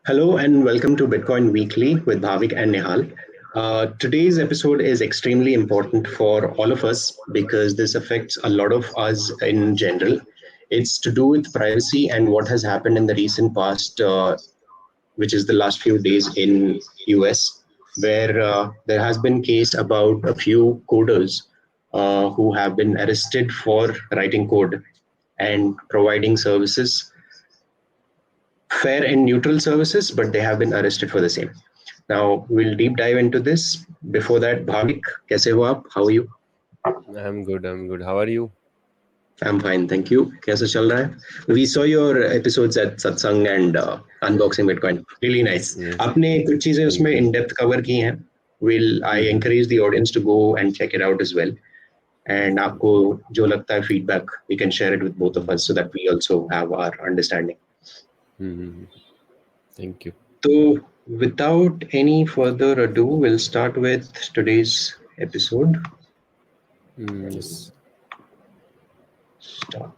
Hello and welcome to Bitcoin Weekly with Bhavik and Nihal. Today's episode is extremely important for all of us because this affects a lot of us in general. It's to do with privacy and what has happened in the recent past, which is the last few days in US, where there has been case about a few coders who have been arrested for writing code and providing services, fair and neutral services, but they have been arrested for the same. Now we'll deep dive into this. Before that, Bhavik, kaise ho aap? How are you? I'm good. I'm good. How are you? I'm fine, thank you. कैसा चल रहा है? We saw your episodes at Satsang and Unboxing Bitcoin. Really nice. Yes. आपने कुछ चीजें Thank उसमें you. in depth cover की हैं. Will I Mm-hmm. encourage the audience to go and check it out as well? And आपको जो लगता है feedback, we can share it with both of us so that we also have our understanding. Mm-hmm. Thank you. So, without any further ado, we'll start with today's episode. Yes. Start.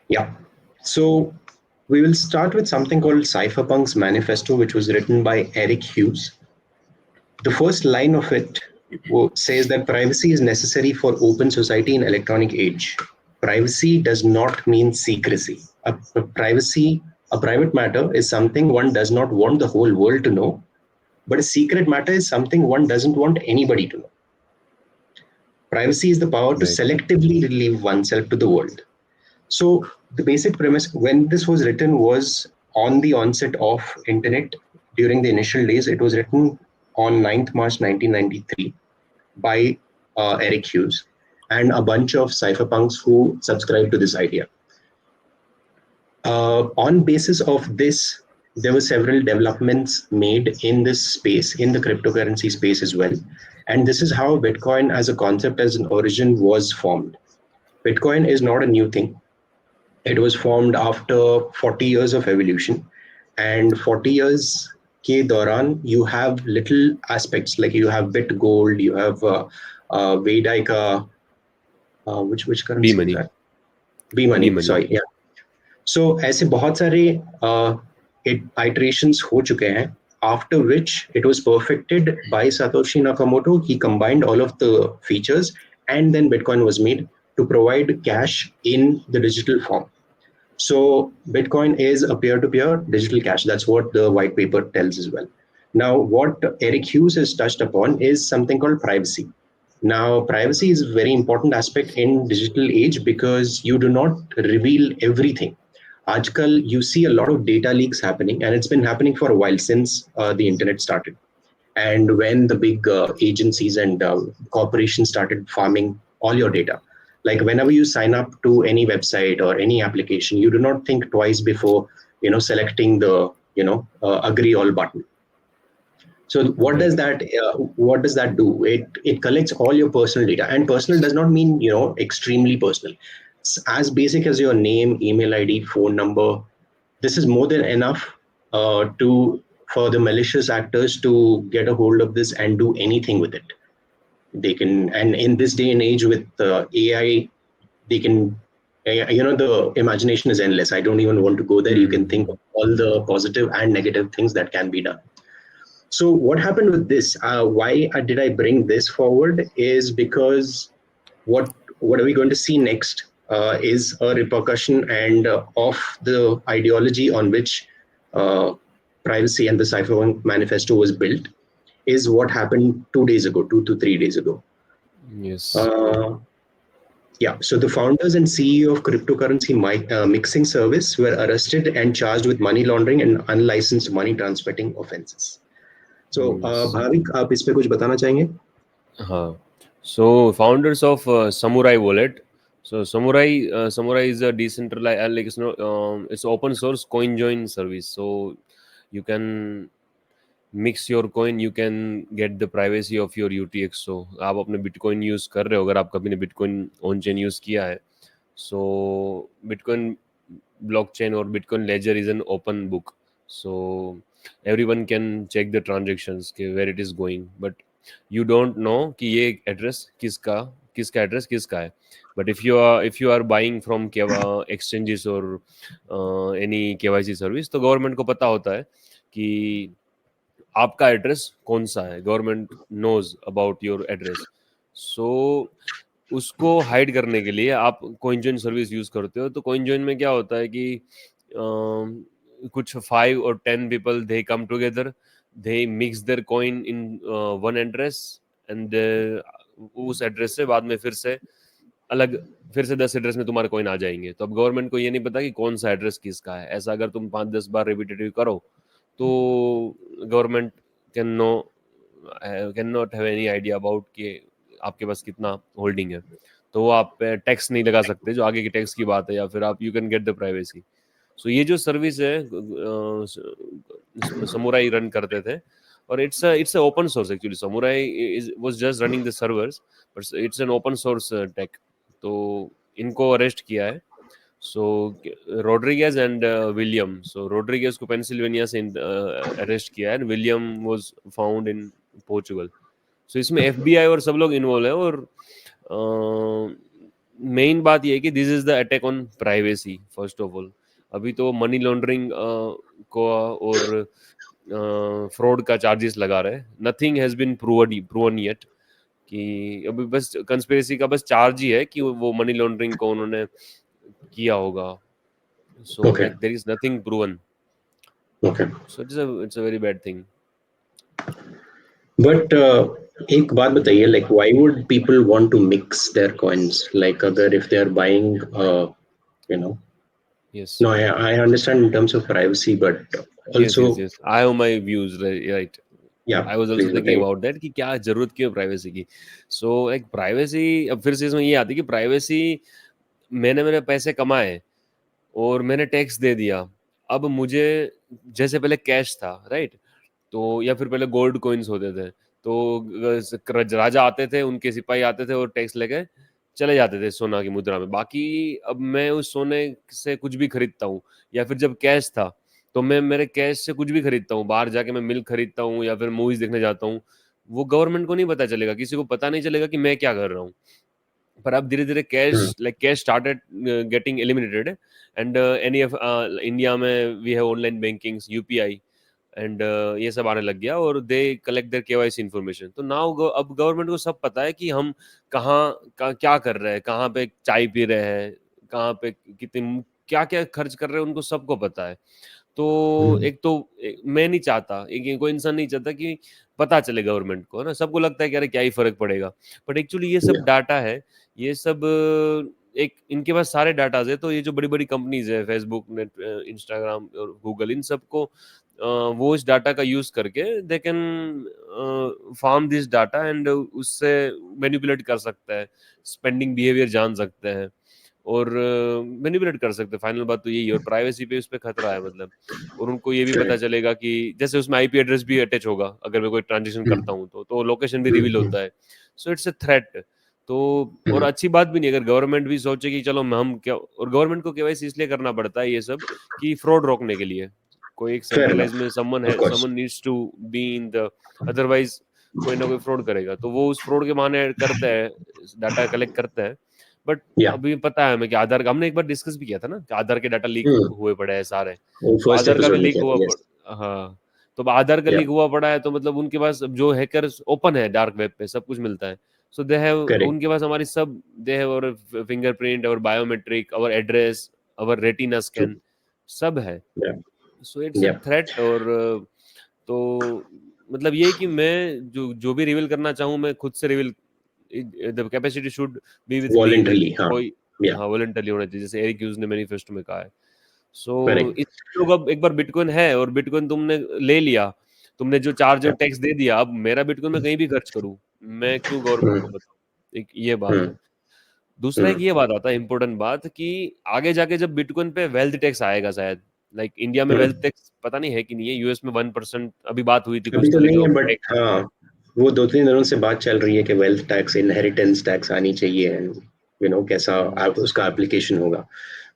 Yeah. So, we will start with something called Cypherpunk's Manifesto, which was written by Eric Hughes. The first line of it says that privacy is necessary for open society in electronic age. Privacy does not mean secrecy. A private matter is something one does not want the whole world to know, but a secret matter is something one doesn't want anybody to know. Privacy is the power to Right. selectively relieve oneself to the world. So the basic premise when this was written was on the onset of internet during the initial days. It was written on 9th March 1993 by Eric Hughes and a bunch of cypherpunks who subscribed to this idea. On basis of this, there were several developments made in this space, in the cryptocurrency space as well. And this is how Bitcoin as a concept, as an origin, was formed. Bitcoin is not a new thing. It was formed after 40 years of evolution. And 40 years ke dauran, you have little aspects like you have bit gold, you have Vedika, which B currency was money. that? B B money, money. sorry, yeah. So ऐसे बहुत सारे iterations हो चुके हैं, after which it was perfected by Satoshi Nakamoto. He combined all of the features and then Bitcoin was made to provide cash in the digital form. So Bitcoin is a peer-to-peer digital cash. That's what the white paper tells as well. Now, what Eric Hughes has touched upon is something called privacy. Now, privacy is a very important aspect in digital age because you do not reveal everything. Ajkal, you see a lot of data leaks happening, and it's been happening for a while since the internet started. And when the big agencies and corporations started farming all your data, like whenever you sign up to any website or any application, you do not think twice before selecting the agree all button. So Right. what does that do? It collects all your personal data, and personal does not mean extremely personal. It's as basic as your name, email ID, phone number. This is more than enough to for the malicious actors to get a hold of this and do anything with it. They can, and in this day and age with AI, they can. The imagination is endless. I don't even want to go there. You can think Mm-hmm. of all the positive and negative things that can be done. So what happened with this? Why did I bring this forward? Is because what are we going to see next is a repercussion and of the ideology on which uh, privacy and the Cypherpunk Manifesto was built. Is what happened 2 days ago, 2 to 3 days ago. Yes. Uh, yeah, so the founders and CEO of cryptocurrency mixing service were arrested and charged with money laundering and unlicensed money transmitting offenses. So, Yes. Bhavik आप इस पे कुछ बताना चाहेंगे? So founders of Samurai Wallet. So Samurai is a decentralized, it's open source coin join service. So you can mix your coin, you can get the privacy of your UTX. So आप अपने Bitcoin use कर रहे हो, अगर आप कभी ने Bitcoin on chain use किया है, so Bitcoin blockchain or Bitcoin ledger is an open book. So everyone can check the transactions के where it is going, but you don't know कि ये एड्रेस किसका किसका एड्रेस किसका है. But if you are buying from exchanges or any KYC service, तो government को पता होता है कि आपका एड्रेस कौन सा है. Government knows about your address. So उसको हाइड करने के लिए आप CoinJoin सर्विस यूज करते हो. तो CoinJoin में क्या होता है कि कुछ 5 or 10 people they come together, they mix their coin in one address, and उस एड्रेस से बाद में फिर से 10 एड्रेस में तुम्हारे कॉइन आ जाएंगे. तो अब गवर्नमेंट को ये नहीं पता कि कौन सा एड्रेस किसका है. ऐसा अगर तुम 5-10 बार रिपीटेटिव करो तो government can no can not have any idea about कि आपके पास कितना होल्डिंग है. तो वो आप पे टैक्स नहीं लगा सकते, जो आगे की टैक्स की बात है, या फिर आप you can get the privacy. So ये जो सर्विस है समुराई रन करते थे, और it's open source actually. Samourai was just running the servers, but it's an open source tech. तो इनको अरेस्ट किया है. So Rodriguez and William. So Rodriguez को पेंसिल्वेनिया से अरेस्ट किया है, and William was found in Portugal. So इसमें FBI और सब लोग इन्वॉल्व है. और मेन बात ये है कि this is the attack on privacy first of all. अभी तो मनी लॉन्ड्रिंग को और फ्रॉड का चार्जेस लगा रहे हैं. Nothing has been proven yet कि अभी बस कंस्पिरेसी का बस चार्ज ही है कि वो मनी लॉन्ड्रिंग को उन्होंने किया होगा. So Okay. Like there is nothing proven. Okay. So it's a very bad thing. But एक बात बताइए, like why would people want to mix their coins? Like अगर if they are buying, you know, Yes. no, I understand in terms of privacy, but also Yes. I have my views, right. yeah, I was also please thinking बताइए. about that कि क्या जरूरत क्यों privacy की. सो एक privacy, अब फिर से इसमें ये आती है कि प्राइवेसी, मैंने मेरे पैसे कमाए और मैंने टैक्स दे दिया. अब मुझे, जैसे पहले कैश था, राइट, तो या फिर पहले गोल्ड कॉइन्स होते थे, तो राजा आते थे, उनके सिपाही आते थे और टैक्स लेके चले जाते थे सोना की मुद्रा में. बाकी अब मैं उस सोने से कुछ भी खरीदता हूँ, या फिर जब कैश था तो मैं मेरे कैश से कुछ भी खरीदता हूँ. बाहर जाके मैं मिल्क खरीदता हूँ या फिर मूवीज देखने जाता हूँ. वो गवर्नमेंट को नहीं पता चलेगा, किसी को पता नहीं चलेगा कि मैं क्या कर रहा हूँ. पर अब धीरे धीरे Hmm. Cash started getting eliminated. And any of India में we have online banking, UPI, and ये सब आने लग गया, और they collect their KYC information. तो नाउ अब गवर्नमेंट को सब पता है कि हम क्या कर रहे हैं, कहाँ पे चाय पी रहे हैं, कहाँ पे कितनी क्या क्या खर्च कर रहे हैं, उनको सबको पता है. तो Hmm. मैं नहीं चाहता, एक कोई इंसान नहीं चाहता कि पता चले गवर्नमेंट को, है ना. सबको लगता है कि अरे क्या ही फर्क पड़ेगा. बट एक्चुअली ये सब Yeah. डाटा है, ये सब एक इनके पास सारे डाटाज है. तो ये जो बड़ी बड़ी कंपनीज है, फेसबुक, नेट, इंस्टाग्राम और गूगल, इन सबको वो इस डाटा का यूज करके they can form this data, and उससे मैनिपुलेट कर सकता है, स्पेंडिंग बिहेवियर जान सकते हैं, और मैनिपुलेट कर सकते हैं. फाइनल बात तो यही है. और प्राइवेसी पे उस पर खतरा है, मतलब. और उनको ये भी पता Correct. चलेगा कि जैसे उसमें IP एड्रेस भी अटैच होगा, अगर मैं कोई ट्रांजेक्शन Hmm. करता हूँ तो लोकेशन भी रिवील Hmm. होता है. सो इट्स अ थ्रेट. तो और Hmm. अच्छी बात भी नहीं, अगर गवर्नमेंट भी सोचे कि चलो हम क्या, और गवर्नमेंट को KYC इसलिए करना पड़ता है ये सब कि फ्रॉड रोकने के लिए. कोई एक Fair सेंट्रलाइज enough. में Of course. Someone needs to be in the, otherwise कोई ना कोई फ्रॉड करेगा. तो वो उस फ्रॉड के बहाने करता है, डाटा कलेक्ट करता है. But Yeah. अभी पता है हमें कि आधार का, हमने एक बार डिस्कस भी किया था ना, कि आधार के डाटा लीक Hmm. हुए पड़े हैं सारे. वो तो फर्स्ट आधार का भी एपिसोड में लीक किया हुआ था. Yes. हाँ. तो अब आधार का Yeah. लीक हुआ पड़ा है, तो मतलब उनके पास अब जो हैकर्स ओपन है डार्क वेब पे, सब कुछ मिलता है. So they have, Correct. उनके पास हमारी सब, दे हैव और फिंगरप्रिंट और बायोमेट्रिक, और एड्रेस, और रेटिना स्कैन, True. सब है. Yeah. So it's a Yeah. Threat. और तो मतलब ये कि मैं जो जो भी रिवील करना चाहूँ, मैं खुद से reveal, the capacity should be with me, like Voluntarily. हाँ. कोई, Yeah. हाँ, वॉलंटरी होना चाहिए, जैसे एरिक ह्यूज ने मैनिफेस्टो में कहा है. सो Correct. इस लोग, अब एक बार बिटकॉइन है और बिटकॉइन तुमने ले लिया, तुमने जो चार्ज और Yeah. टैक्स दे दिया, अब मेरा बिटकॉइन मैं कहीं भी खर्च करूँ, मैं क्यों गवर्नमेंट को Hmm. बताऊँ. एक ये बात है. Hmm. दूसरा एक Hmm. ये बात आता है, इंपॉर्टेंट बात, कि आगे जाके जब बिटकॉइन पे वेल्थ टैक्स आएगा शायद, लाइक इंडिया में वेल्थ Hmm. टैक्स पता नहीं है कि नहीं है, US में 1%, अभी बात हुई थी अभी कुछ तो तरह की नहीं है, ऑफ बट टैक्स. हाँ, वो 2-3 दिनों से बात चल रही है कि वेल्थ टैक्स, इनहेरिटेंस टैक्स आनी चाहिए, एंड कैसा उसका एप्लीकेशन होगा.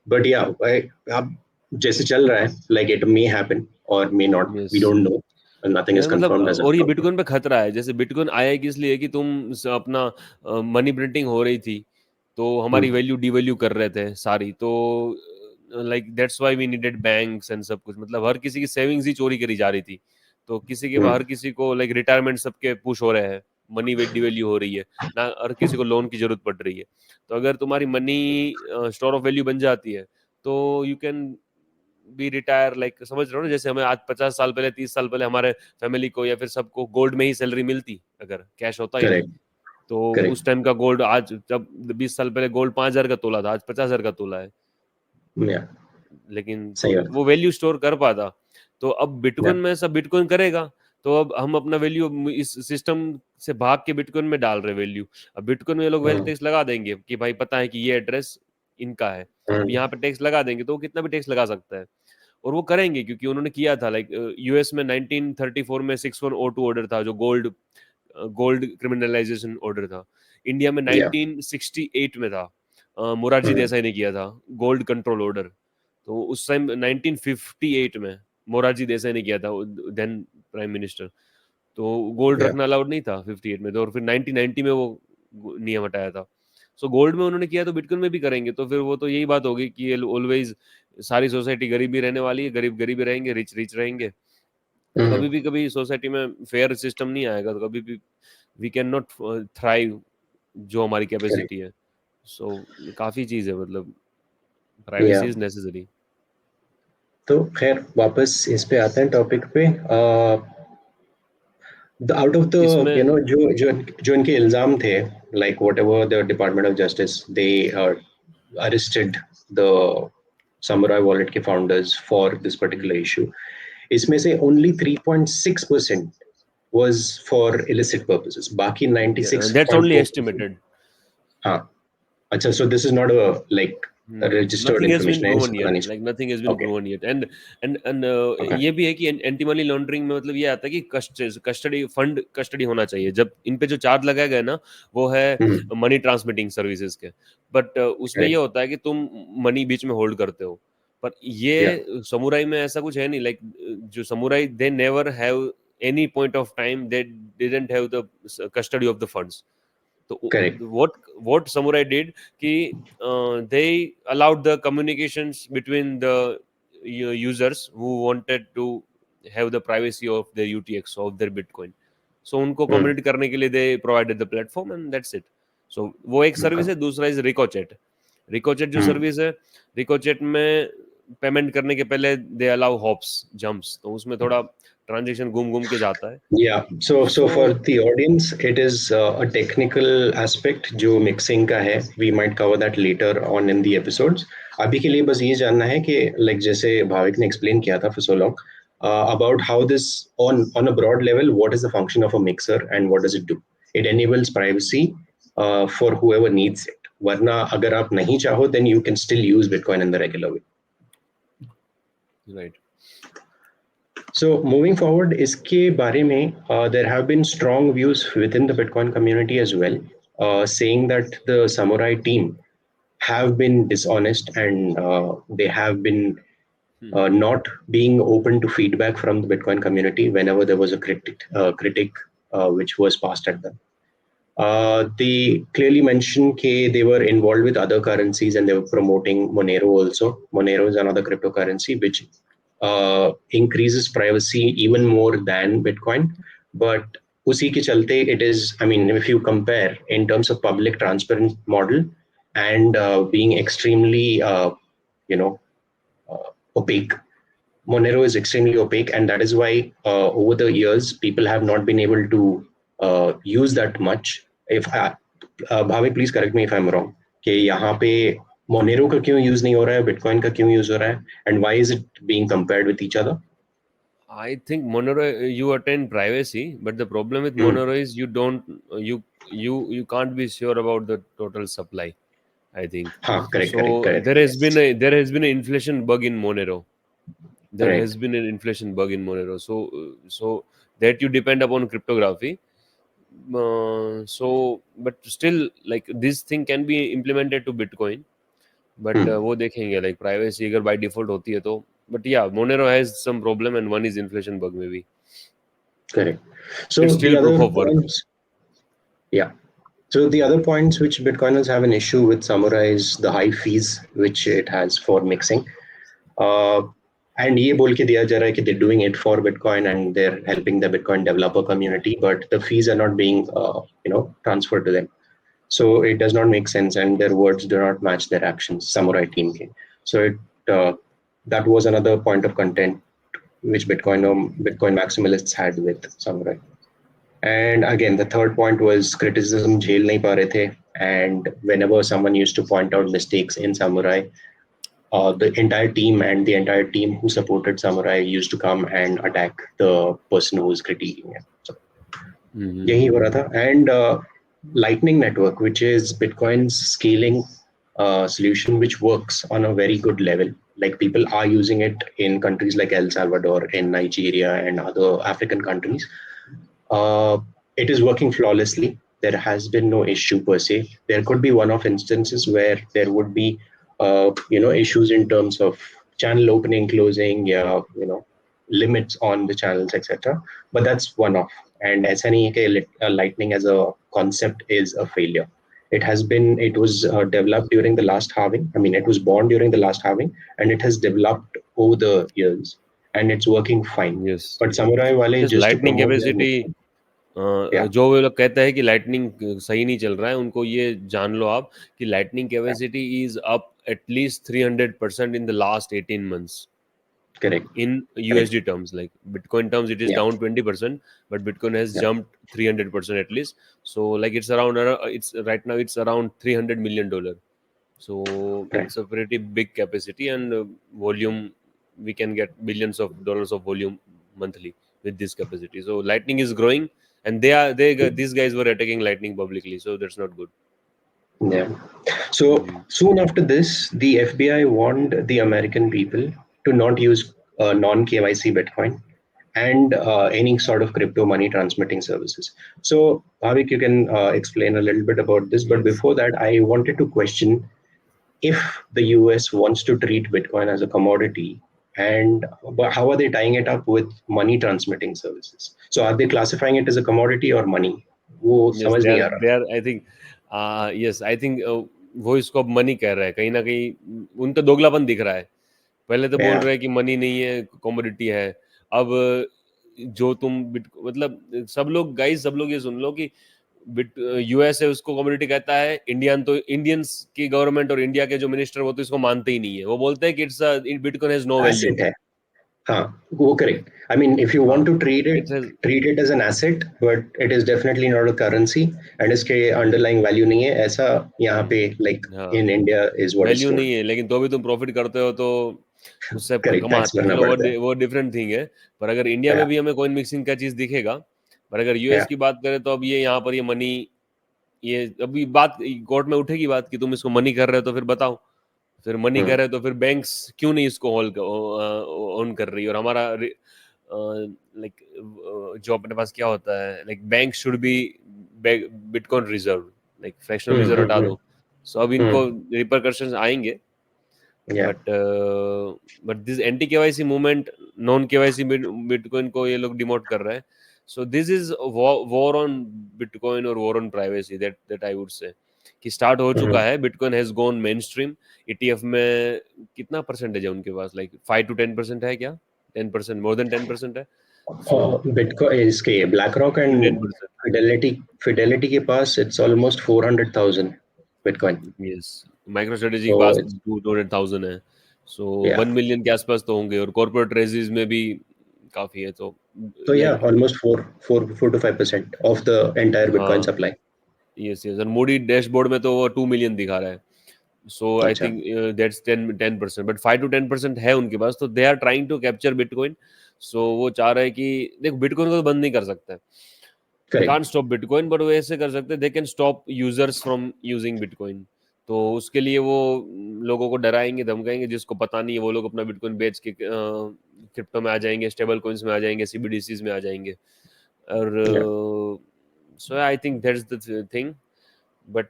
बट या अब जैसे चल रहा है, लाइक इट मे हैपन और may not, we yes. Don't know. nothing is यार मतलब confirmed as of और ये now. बिटकॉइन पे खतरा है, जैसे बिटकॉइन आया कि इसलिए कि तुम अपना मनी प्रिंटिंग हो रही थी तो हमारी Hmm. वैल्यू डिवैल्यू कर रहे थे सारी, तो like that's why we needed banks and सब कुछ, मतलब हर किसी की सेविंग्स ही चोरी करी जा रही थी, तो किसी के हर Hmm. किसी को लाइक रिटायरमेंट सबके पुश हो रहे हैं, मनी डिवैल्यू हो रही है ना, हर किसी को लोन की जरूरत पड़ रही है, तो अगर तुम्हारी मनी स्टोर ऑफ वैल्यू बन जाती है तो you can be retire, like समझ रहे हो ना, जैसे हमें आज 50 साल पहले 30 साल पहले हमारे फैमिली को या फिर सबको गोल्ड में ही सैलरी मिलती, अगर कैश होता ही नहीं, Correct. तो Correct. उस टाइम का गोल्ड, आज जब 20 साल पहले गोल्ड 5,000 का तोला था, आज 50,000 का तोला है, Yeah. लेकिन तो सही बात. वो वैल्यू स्टोर कर पाता, तो अब बिटकॉइन Yeah. में सब बिटकॉइन करेगा, तो अब हम अपना वैल्यू इस सिस्टम से भाग के बिटकॉइन में डाल रहे वैल्यू, अब बिटकॉइन में ये लोग वेल्थ Hmm. टैक्स लगा देंगे कि भाई पता है कि ये एड्रेस इनका है, अब Hmm. यहाँ पे टैक्स लगा देंगे तो वो कितना भी टैक्स लगा सकता है, और वो करेंगे क्योंकि उन्होंने किया था, लाइक यूएस में 1934 में 6102 ऑर्डर था जो गोल्ड गोल्ड क्रिमिनलाइजेशन ऑर्डर था, इंडिया में Yeah. 1968 में था, मोरारजी Hmm. देसाई ने किया था गोल्ड कंट्रोल ऑर्डर, तो उस टाइम 1958 में मोरारजी देसाई ने किया था, देन प्राइम मिनिस्टर, तो गोल्ड Yeah. रखना अलाउड नहीं था 58 में, तो और फिर 1990 में वो नियम हटाया था, सो गोल्ड में उन्होंने किया तो बिटकॉइन में भी करेंगे, तो फिर वो तो यही बात होगी कि ऑलवेज सारी सोसाइटी गरीब ही रहने वाली है, गरीब गरीब ही रहेंगे, रिच रिच रहेंगे, तो Hmm. कभी भी कभी सोसाइटी में फेयर सिस्टम नहीं आएगा, तो कभी भी वी कैन नॉट थ्राइव जो हमारी Correct. कैपेसिटी है, सो काफ़ी चीज़ है, मतलब प्राइवेसी Yeah. Is necessary. तो खैर वापस इस पे आते हैं टॉपिक पे. The out of the इसमें जो इनके इल्जाम थे, like whatever the Department of Justice, they arrested the Samurai Wallet के founders for this particular issue. इसमें से only 3.6% was for illicit purposes. बाकी दैट्स ओनली 96.4%. एस्टिमेटेड, हाँ. अच्छा, so this is not a like a registered nothing has been information है, proven इससे पता yet, नहीं लाइक नथिंग हैज चला. Been Okay. Proven yet, and Okay. ये भी है कि एंटी मनी लॉन्ड्रिंग में मतलब ये आता है कि कस्टडी फंड कस्टडी होना चाहिए, जब इन पे जो चार्ज लगाया गया ना वो है Hmm. मनी ट्रांसमिटिंग सर्विसेज के, बट उसमें ये Correct. होता है कि तुम मनी बीच में होल्ड करते हो, पर Yeah. ये समुराई में ऐसा कुछ है नहीं, लाइक जो samurai they never have any point of time they didn't have the custody of the funds, तो Correct. what samurai did कि they allowed the communications between the users who wanted to have the privacy of their UTX of their Bitcoin, so उनको Hmm. communicate करने के लिए they provided the platform and that's it, so वो एक Okay. Service है, दूसरा is Ricochet, Ricochet जो Hmm. Service है, रिकोचेट में पेमेंट करने के पहले दे अलाउ हॉप्स जंप्स, तो उसमें थोड़ा ट्रांजेक्शन घूम घूम के जाता है, Yeah, so so for the audience, it is a technical aspect जो mixing का है. We might cover that later on in the episodes. अभी के लिए बस ये जानना है कि like जैसे भाविक ने explain किया था for so long about how this on a broad level, what is the function of a mixer and what does it do? It enables privacy for whoever needs it. वरना अगर आप नहीं चाहो, then you can still use Bitcoin in the regular way. Right, So moving forward, इसके बारे में there have been strong views within the Bitcoin community as well, saying that the Samurai team have been dishonest and they have been not being open to feedback from the Bitcoin community whenever there was a critic which was passed at them. They clearly mentioned that they were involved with other currencies and they were promoting Monero also. Monero is another cryptocurrency which increases privacy even more than Bitcoin. But usi ke chalte, it is, I mean, if you compare in terms of public transparent model and being extremely, opaque, Monero is extremely opaque, and that is why over the years people have not been able to use that much. If Bhavik, please correct me if I'm wrong. कि यहाँ पे Monero का क्यों use नहीं हो रहा है, Bitcoin का क्यों यूज हो रहा है, and why is it being compared with each other? I think Monero you attain privacy, but the problem with Hmm. Monero is you don't you can't be sure about the total supply. I think हाँ, correct, correct, so. correct. Yes, There has been an inflation bug in Monero. There right. has been an inflation bug in Monero. So that you depend upon cryptography. So but still like this thing can be implemented to Bitcoin. But Hmm. वो देखेंगे like privacy अगर by default होती है तो. But yeah, Monero has some problem and one is inflation bug maybe. Correct. It's So the still proof other of work. points, yeah. So the other points which Bitcoiners have an issue with Samurai is the high fees which it has for mixing. Uh, and ये बोल के दिया जा रहा है कि they're doing it for Bitcoin and they're helping the Bitcoin developer community, but the fees are not being transferred to them. So it does not make sense, and their words do not match their actions. Samurai team ke. So uh, that was another point of content which Bitcoin maximalists had with Samurai. And again, the third point was criticism jail nahi pa rahe the. And whenever someone used to point out mistakes in Samurai, the entire team and the entire team who supported Samurai used to come and attack the person who was critiquing him. So यही हो रहा था. And Lightning Network, which is Bitcoin's scaling solution, which works on a very good level. Like people are using it in countries like El Salvador, in Nigeria, and other African countries. Uh, it is working flawlessly. There has been no issue per se. There could be one-off instances where there would be, issues in terms of channel opening, closing, yeah, limits on the channels, etc. But that's one-off. And SNEK Lightning as a concept is a failure. It was developed during the last halving. I mean, it was born during the last halving, and it has developed over the years, and it's working fine. Yes. But Samurai Wale, Yes, just to lightning promote their capacity, mission, yeah, जो वो लोग कहते हैं कि lightning सही नहीं चल रहा है, उनको ये जान लो आप कि lightning capacity is up at least 300% in the last 18 months correct, in correct, USD terms. Like Bitcoin terms, it is yeah, down 20%, but Bitcoin has yeah, jumped 300% at least. So like it's around, it's right now it's around $300 million. So right, it's a pretty big capacity and volume. We can get billions of dollars of volume monthly with this capacity. So Lightning is growing, and these guys were attacking Lightning publicly. So that's not good. yeah. So Mhm. soon after this, the FBI warned the American people to not use non KYC Bitcoin and any sort of crypto money transmitting services. So, Bhavik, you can explain a little bit about this. But Yes. before that, I wanted to question if the US wants to treat Bitcoin as a commodity, and but how are they tying it up with money transmitting services? So, are they classifying it as a commodity or money? वो Yes, समझ नहीं आ they रहा. are. I think, yes, I think वो इसको अब money कह रहा है, कहीं ना कहीं उनका दोगलापन दिख रहा है. पहले तो बोल Yeah, रहे हैं कि मनी नहीं है, कमोडिटी है. अब जो तुम मतलब सब लोग ये सुन लो कि बिट यूएस है उसको कमोडिटी कहता है. इंडियंस की गवर्नमेंट और इंडिया के जो मिनिस्टर वो तो इसको मानते ही नहीं है. वो बोलते हैं कि it's bitcoin has no value. asset है. हाँ, वो correct. I mean, if you हाँ, want to it's has. treat it as an asset, but it is definitely not a currency, and इसके underlying value नहीं है. ऐसा यहाँ पे like हाँ, in India is what is value told. नहीं है, लेकिन तो भी तुम प्रॉफिट करते हो तो उससे Correct, tax कमाते हो. भरना चलो पड़ता है. वो डिफरेंट थिंग है. पर अगर इंडिया में Yeah, भी हमें कॉइन मिक्सिंग का चीज दिखेगा, पर अगर यूएस yeah. की बात करें तो अब ये यहाँ पर ये मनी, ये अभी बात कोर्ट में उठेगी बात कि तुम इसको मनी कर रहे हो तो फिर बताओ. फिर मनी कर Hmm. रहे हो तो फिर बैंक्स क्यों नहीं इसको होल्ड ऑन कर रही. और हमारा लाइक जो अपने पास क्या होता है, like bank should be bitcoin reserve, like fractional Hmm. Reserve Hmm. हटा Hmm. दो. सो अब Hmm. इनको रिपरकशंस आएंगे. Yeah. But this anti KYC movement, non KYC bitcoin को ये लोग डिमोट कर रहे हैं. So this is war on bitcoin और war on privacy, that I would say कि स्टार्ट हो चुका Hmm. है. Bitcoin has gone mainstream. ETF में कितना परसेंटेज है उनके पास, लाइक 5 to 10% है क्या? 10%, मोर देन 10% है. सो Bitcoin इसके BlackRock टू and 10%. Fidelity के पास it's almost 400,000 Bitcoin. Yes, micro strategy के So पास it's 200,000 है. सो yeah. 1 मिलियन के आसपास तो होंगे, और कॉर्पोरेट रेजिज में भी काफी है. तो So yeah, like, almost 4 to 5% of the entire Bitcoin हाँ, supply. Yes yes. और मूडी डैशबोर्ड में तो वो 2 मिलियन दिखा रहा है. सो आई अच्छा. थिंक दैट्स 10%, बट 5 to 10% है उनके पास. तो they are trying to capture bitcoin. So वो चाह रहे हैं कि देखो, बिटकॉइन को तो बंद नहीं कर सकते, दे Correct. Can't stop bitcoin, but वो ऐसे कर सकते हैं, they can stop users from using bitcoin. तो उसके लिए वो लोगों को डराएंगे, धमकाएंगे. जिसको पता नहीं है वो लोग अपना बिटकॉइन बेच के क्रिप्टो में आ जाएंगे, स्टेबल कॉइन्स में आ जाएंगे, सीबीडीसीज में आ जाएंगे. और Yeah. So I think that's the thing. But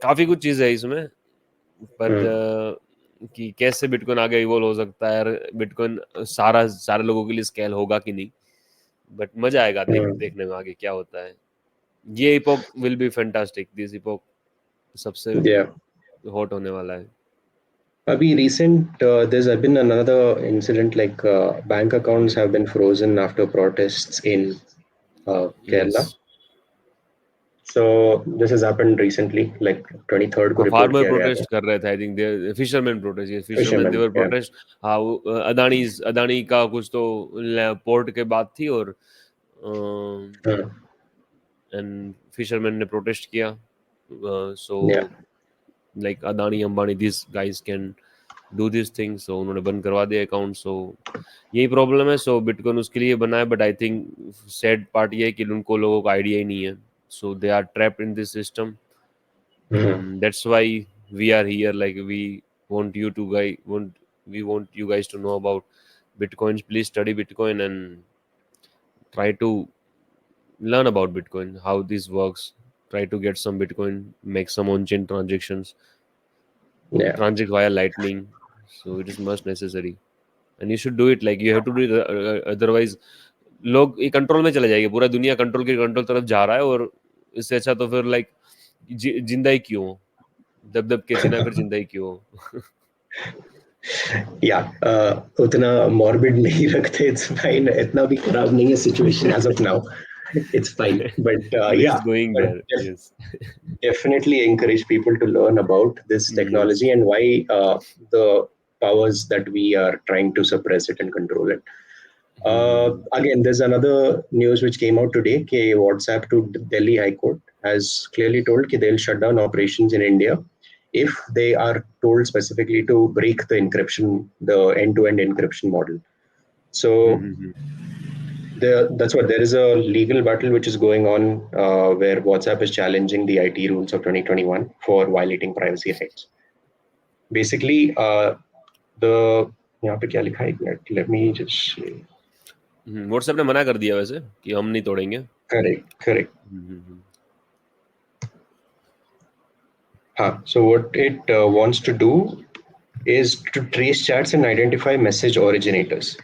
काफी कुछ चीज है इसमें. पर Hmm. कि कैसे बिटकॉइन आगे इवॉल्व हो सकता है, बिटकॉइन सारे लोगों के लिए स्केल होगा कि नहीं. बट मजा आएगा Hmm. देखने में आगे क्या होता है. ये epoch will be fantastic. This epoch सबसे Yeah. हॉट होने वाला है. Abhi recent, there's been another incident like bank accounts have been frozen after protests in Kerala. Yes. So this has happened recently, like 23rd को हाँ, report farmer किया गया था. Protest कर रहे थे. I think they fisherman protest. ये fisherman Fishermen, देवर yeah. Protest. हाँ, अदानी का कुछ तो पोर्ट के बात थी, और Hmm. एंड फिशरमैन ने प्रोटेस्ट किया. So Yeah. Like Adani Ambani this guys can do this thing. So उन्होंने बंद करवा दिया अकाउंट. सो यही प्रॉब्लम है. सो बिटकॉइन उसके लिए बना है, but I think sad part ये है कि उनको लोगों को आइडिया ही नहीं है. So they are trapped in this system. Hmm. That's why we are here. Like want you to guys want we want you guys to know about bitcoins. Please study bitcoin and try to learn about bitcoin, how this works. Try to get some bitcoin, make some on-chain transactions, Yeah. transact via lightning. So it is must necessary, and you should do it. Like you have to do it, otherwise लोग ये control में चले जाएंगे. पूरा दुनिया control तरफ जा रहा है, और इससे अच्छा तो फिर लाइक जिंदा ही क्यों हो? दब दब के जीना, फिर जिंदा ही क्यों हो? Yeah. उतना morbid नहीं रखते. It's fine. इतना भी खराब नहीं है situation as of now. It's fine. But Let's yeah, going but there. Yes. definitely encourage people to learn about this Yes. technology and why the powers that we are trying to suppress it and control it. Hmm. Again, there's another news which came out today. कि WhatsApp to Delhi High Court has clearly told that they'll shut down operations in India if they are told specifically to break the encryption, the end-to-end encryption model. So Hmm. that's what there is a legal battle which is going on where WhatsApp is challenging the IT rules of 2021 for violating privacy rights. Basically, the यहाँ पे क्या लिखा है एक minute let me just say. WhatsApp ने मना कर दिया वैसे कि हम नहीं तोड़ेंगे. Correct. Hmm. So what it wants to do is to trace chats and identify message originators.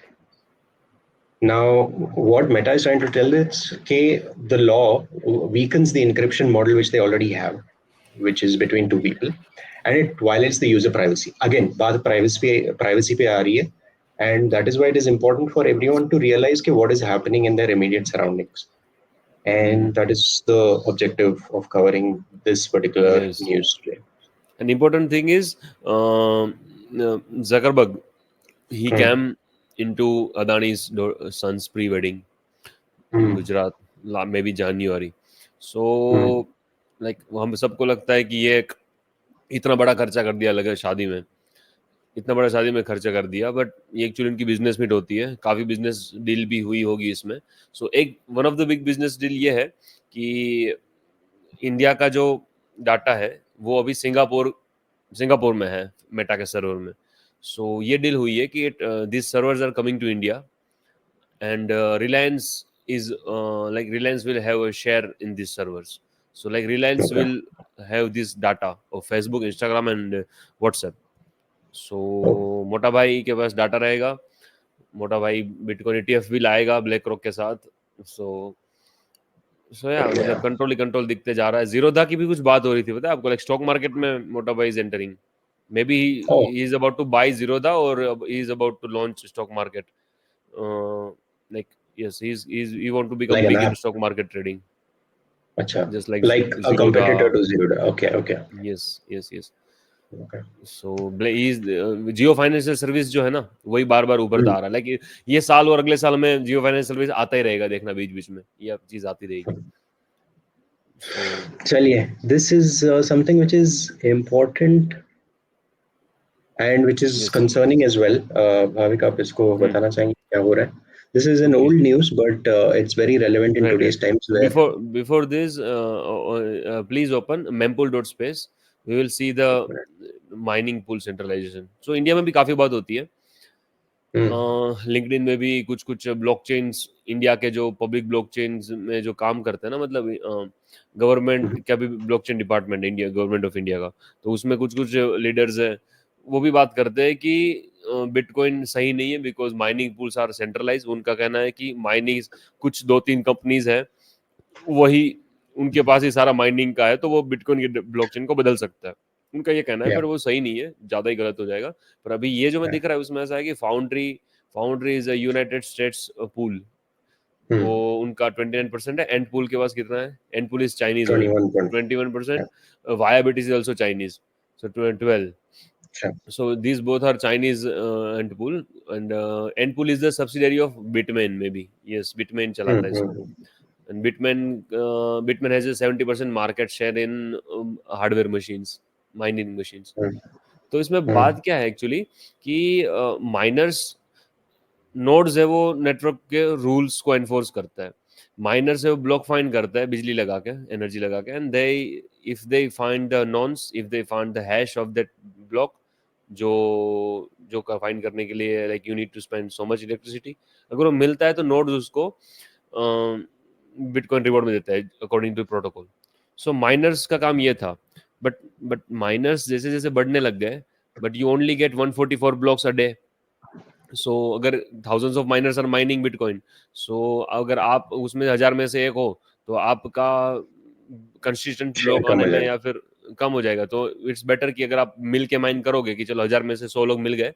Now, what Meta is trying to tell is okay, the law weakens the encryption model which they already have, which is between two people, and it violates the user privacy. Again, बात privacy पे आ रही है, and that is why it is important for everyone to realize कि what is happening in their immediate surroundings, and that is the objective of covering this particular Yes. news today. An important thing is Zuckerberg. He Hmm. came into Adani's son's pre-wedding in Hmm. Gujarat, maybe January. Hmm. So like हम सबको लगता है कि ये इतना बड़ा खर्चा कर दिया लगे शादी में. इतना बड़ा शादी में खर्चा कर दिया, बट ये एक्चुअली इनकी बिजनेस मीट होती है. काफ़ी बिजनेस डील भी हुई होगी इसमें. सो एक one of the big business deal ये है कि इंडिया का जो डाटा है वो अभी सिंगापुर में है, मेटा के सर्वर में. सो ये डील हुई है कि this servers are coming to India, and Reliance is like Reliance will have a share in these servers. So like Reliance Okay. will have this data of Facebook, Instagram and WhatsApp. So Oh. मोटा भाई के पास data रहेगा. मोटा भाई bitcoin ETF भी लाएगा black rock के साथ. सो या मतलब Yeah. कंट्रोल दिखते जा रहा है. जीरोधा की भी कुछ बात हो रही थी, पता है आपको? लाइक स्टॉक मार्केट में मोटा भाई is entering. May be Oh. He is about to buy Zerodha, और he is about to launch stock market. Like yes, he want to become Like an big in app. stock market trading, Acha. just like Like a Zerodha. competitor to Zerodha. Okay. Yes. Okay. So Jio financial service जो है ना, वही बार बार उभरता Hmm. आ रहा है. Like ये साल और अगले साल में जियो फाइनेंशियल सर्विस आता ही रहेगा, देखना बीच बीच में ये चीज आती रहेगी. सो चलिए, this is something which is important and which is yes. concerning as well. Bhavik आप इसको बताना चाहेंगे क्या हो रहा है? This is an okay. old news, but it's very relevant in right. today's times So where before this, please open mempool.space. We will see the mining pool centralisation. So India में भी काफी बात होती है. Hmm. लिंक्डइन में भी कुछ blockchains, India के जो पब्लिक ब्लॉकचेन्स में जो काम करते हैं ना, मतलब गवर्नमेंट का भी ब्लॉकचेन डिपार्टमेंट है इंडिया, गवर्नमेंट ऑफ इंडिया का. तो उसमें कुछ लीडर्स है, वो भी बात करते हैं कि बिटकॉइन सही नहीं है because mining pools are centralise. उनका कहना है कि माइनिंग कुछ 2-3 कंपनीज है, वही उनके पास ही सारा माइनिंग का है, तो वो बिटकॉइन की ब्लॉकचेन को बदल सकता है। उनका ये कहना है, Yeah. पर वो सही नहीं है, ज़्यादा ही गलत हो जाएगा। पर अभी ये जो मैं Yeah. दिख रहा है उसमें ऐसा है कि foundry is a United states pool, वो Hmm. उनका 29% है। एंड पूल के पास कितना है? And pool is Chinese own 21 point. 21%। Yeah. ViaBTC is also Chinese, so 12। Sure. So these both are Chinese Antpool, and Antpool is the subsidiary of Bitmain maybe. Yes, Bitmain Hmm. चलाता है इसको। Hmm. And Bitmain has a 70% market share in hardware machines, mining machines. Hmm. तो इसमें Hmm. बात क्या है actually कि miners nodes है वो नेटवर्क के रूल्स को एनफोर्स करता है। माइनर से वो ब्लॉक फाइंड करता है बिजली लगा के, एनर्जी लगा के, and they if they find the nonce, if they find the hash of that block, जो जो का फाइंड करने के लिए like you need to spend so much electricity, अगर वो मिलता है तो नोड्स उसको बिटकॉइन रिवॉर्ड में देता है according to protocol. So miners का काम ये था। बट माइनर्स जैसे जैसे बढ़ने लग गए, but you only get 144 blocks a day. So अगर thousands of miners are mining bitcoin, so अगर आप उसमें 1000 में से एक हो तो आपका कंसिस्टेंट Share ब्लॉक का आने में मिलेगा. या फिर कम हो जाएगा। तो इट्स बेटर कि अगर आप मिल के माइन करोगे कि चलो 1000 में से 100 लोग मिल गए,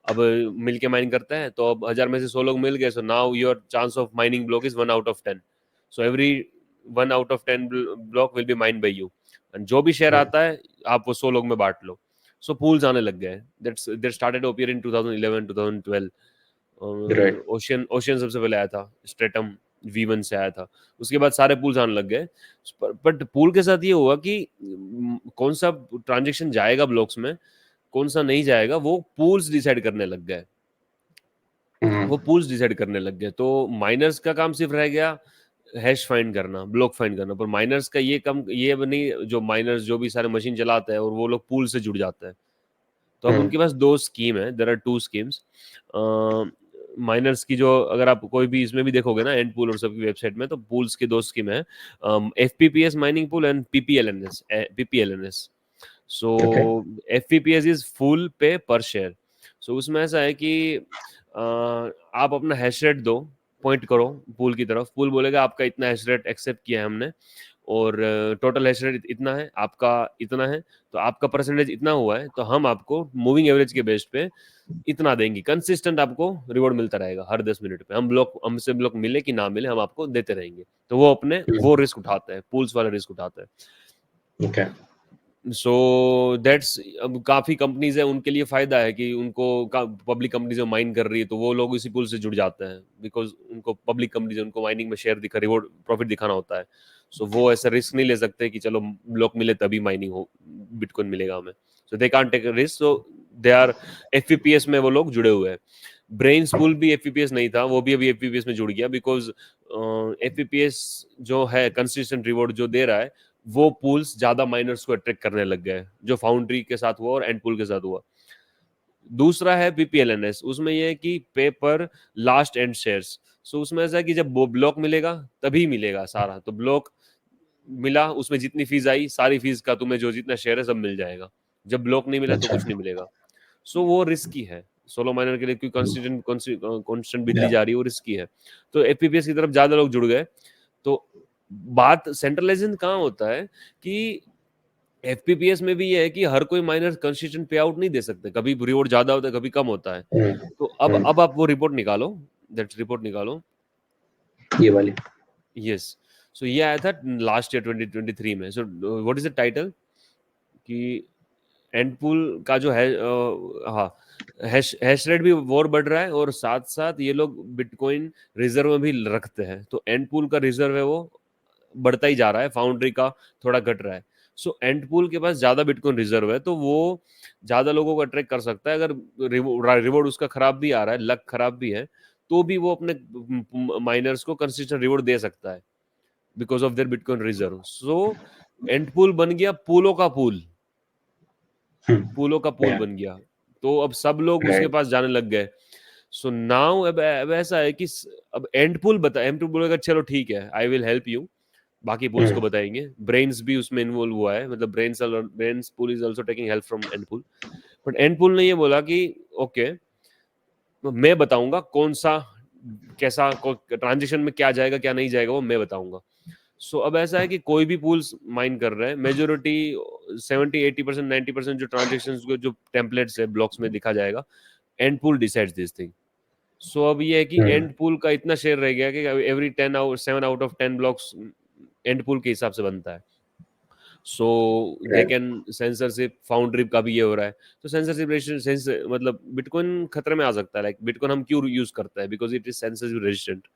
अब मिल के माइन करते हैं, तो अब 1000 में से 100 लोग मिल गए, so now your chance of mining block is 1/10। So every 1/10 block will be mind by you, and जो भी शेयर Hmm. आता है आप वो 100 लोग में बांट लो। सो पूल्स आने लग गए, that started to appear in 2011 2012। Right. Ocean Ocean सबसे पहले आया था, स्ट्रेटम V1 से आया था, उसके बाद सारे पूल्स आने लग गए। बट पूल के साथ ये हुआ कि कौन सा ट्रांजेक्शन जाएगा ब्लॉक्स में, कौन सा नहीं जाएगा, वो पूल्स डिसाइड करने लग गए। Hmm. वो पूल्स डिसाइड करने लग गए, तो माइनर्स का काम सिर्फ रह गया हैश फाइंड करना, ब्लॉक फाइंड करना। पर माइनर्स का ये कम ये नहीं, जो माइनर्स जो भी सारे मशीन चलाते हैं और वो लोग पूल से जुड़ जाते हैं, तो अब Hmm. उनके पास 2 स्कीम है, देयर आर 2 स्कीम्स माइनर्स की। जो अगर आप कोई भी इसमें भी देखोगे ना, एंड पूल और सबकी वेबसाइट में, तो पूल्स की 2 स्कीम है, FPPS mining pool and PPLNS। So Okay. FPPS is full पे पर शेयर। सो उसमें ऐसा है कि आप अपना हैश रेट दो, पॉइंट करो पूल की तरफ, पूल बोलेगा आपका इतना हैश रेट एक्सेप्ट किया है हमने, और टोटल हैश रेट इतना है, आपका इतना है, तो आपका परसेंटेज इतना हुआ है, तो हम आपको मूविंग एवरेज के बेस पे इतना देंगे, कंसिस्टेंट आपको रिवॉर्ड मिलता रहेगा हर 10 मिनट पे। हमसे ब्लॉक मिले कि ना मिले, हम आपको देते रहेंगे। तो वो अपने Hmm. वो रिस्क उठाते हैं, पूल्स वाला रिस्क उठाते हैं। Okay. सो दैट्स, अब काफ़ी कंपनीज है उनके लिए फ़ायदा है कि उनको पब्लिक कंपनी जो माइन कर रही है, तो वो लोग इसी पूल से जुड़ जाते हैं, बिकॉज उनको पब्लिक कंपनी उनको माइनिंग में शेयर दिखा, रिवॉर्ड प्रॉफिट दिखाना होता है। सो वो ऐसा रिस्क नहीं ले सकते कि चलो ब्लॉक मिले तभी माइनिंग हो, बिटकॉइन मिलेगा हमें। So they can't take risk, so they are FPPS में वो लोग जुड़े हुए हैं। ब्रेन्स पूल भी FPPS नहीं था, वो भी अभी FPPS में जुड़ गया, बिकॉज FPPS जो है कंसिस्टेंट रिवॉर्ड जो दे रहा है, वो पूल्स ज्यादा माइनर्स को अट्रैक्ट करने लग गए, जो फाउंड्री के साथ हुआ और एंड पूल के साथ हुआ। दूसरा है PPLNS, उसमें ये है कि पे पर लास्ट एंड शेयर्स। सो उसमें ऐसा है कि जब वो ब्लॉक मिलेगा तभी मिलेगा सारा, तो ब्लॉक मिला, उसमें जितनी फीस आई सारी फीस का तुम्हें जो जितना शेयर है सब मिल जाएगा। जब ब्लॉक नहीं मिला तो अच्छा. कुछ नहीं मिलेगा। सो वो रिस्की है सोलो माइनर के लिए, क्योंकि Hmm. कॉन्स्टेंट बिजली Yeah. जा रही है, वो रिस्की है। तो FPPS की तरफ ज्यादा लोग जुड़ गए। तो बात सेंट्रलाइजेशन कहाँ होता है कि FPPS में भी ये है कि हर कोई माइनर कंसिस्टेंट पे आउट नहीं दे सकते, कभी रिवॉर्ड ज्यादा होता है, कभी कम होता है। Hmm. तो Hmm. अब आप वो रिपोर्ट निकालो, दैट रिपोर्ट निकालो। ये वाली. यस, सो ये आया था लास्ट ईयर 2023 में। So what is the title कि एंड पूल का जो है हाँ, हैश रेट भी और बढ़ रहा है, और साथ साथ ये लोग बिटकॉइन रिजर्व में भी रखते हैं। तो एंड पूल का रिजर्व है वो बढ़ता ही जा रहा है, फाउंड्री का थोड़ा घट रहा है। सो एंड पूल के पास ज्यादा बिटकॉइन रिजर्व है, तो वो ज्यादा लोगों को अट्रैक्ट कर सकता है। अगर रिवॉर्ड उसका खराब भी आ रहा है, लक खराब भी है, तो भी वो अपने माइनर्स को कंसिस्टेंट रिवॉर्ड दे सकता है because of their bitcoin reserve. So and pool बन गया पूलों का पूल, Hmm. पूलों का पूल Yeah. बन गया। तो अब सब लोग उसके Right. पास जाने लग गए। सो नाउ अब ऐसा है कि अब एंड पूल बता, एंड पूल बोलेगा चलो ठीक है, आई विल हेल्प यू, बाकी पूल्स को Hmm. बताएंगे। ब्रेन्स भी उसमें इन्वॉल्व हुआ है, मतलब brains pool is also taking help from and pool. But and pool ने ये बोला कि ओके मैं बताऊंगा कौन सा कैसा ट्रांजेक्शन में क्या जाएगा क्या नहीं जाएगा वो मैं बताऊंगा. सो अब ऐसा है कि कोई भी पूल्स माइन कर रहे हैं, मेजोरिटी 70-80% 90% जो ट्रांजेक्शन जो टेम्पलेट्स है ब्लॉक्स में दिखा जाएगा, and pool decides this thing. So अब ये है कि एंड पूल का इतना शेयर रह गया कि every 7 out of 10 blocks and pool के हिसाब से बनता है. So they can censorship foundry का भी ये हो रहा है. तो सेंसरशिप मतलब बिटकॉइन खतरे में आ सकता है. लाइक बिटकॉइन हम क्यों यूज करता है? Because it is censorship resistant.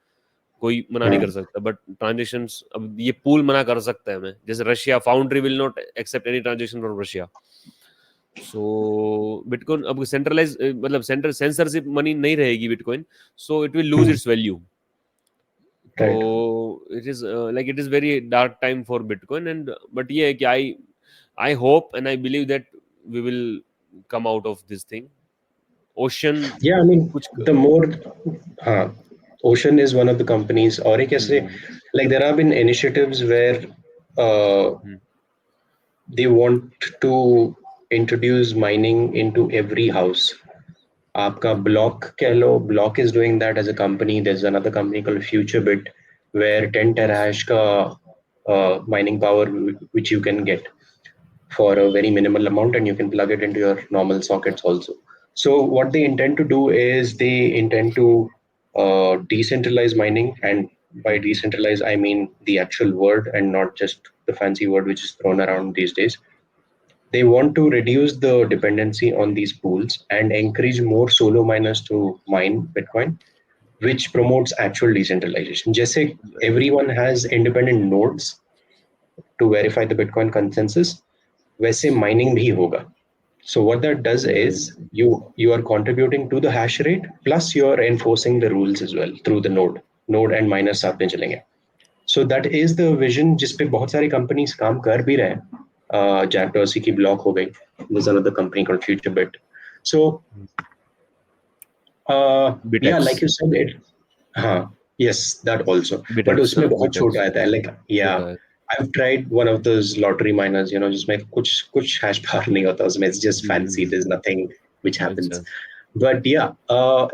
कोई मना नहीं कर सकता, बट ट्रांजेक्शन अब ये पूल मना कर सकता है हमें. जैसे Russia foundry will not accept any transaction from Russia. So bitcoin अब सेंट्रलाइज मतलब सेंट्रल सेंसरशिप मनी नहीं रहेगी bitcoin, so it will lose its value. तो it is very dark time for bitcoin. And but ये है कि I hope and I believe that we will come out of this thing. Ocean Yeah, I mean, कुछ the more, Ocean is one of the companies. और एक ऐसे, like there have been initiatives where uh, they want to introduce mining into every house. आपका Block कह लो, Block is doing that as a company. There's another company called FutureBit where 10 terahash का mining power which you can get for a very minimal amount, and you can plug it into your normal sockets also. So what they intend to do is they intend to decentralize mining, and by decentralize I mean the actual word and not just the fancy word which is thrown around these days. They want to reduce the dependency on these pools and encourage more solo miners to mine Bitcoin, which promotes actual decentralization. Just say everyone has independent nodes to verify the Bitcoin consensus, वैसे mining भी होगा. So what that does is you are contributing to the hash rate, plus you are enforcing the rules as well through the node and miners साथ में चलेंगे. So that is the vision जिस पे बहुत सारी companies काम कर भी रहे हैं. Jack Dorsey की block हो गई. There's another company called FutureBit. So yeah, like you said it. हाँ, yes, that also. But बिटेक्स उसमें बहुत बिटेक्स छोटा आता है. Like yeah, छोटा है. I've tried one of those lottery miners, जिसमें कुछ hash bar नहीं होता उसमें. It's just fancy. There's nothing which happens. अच्छा. But yeah,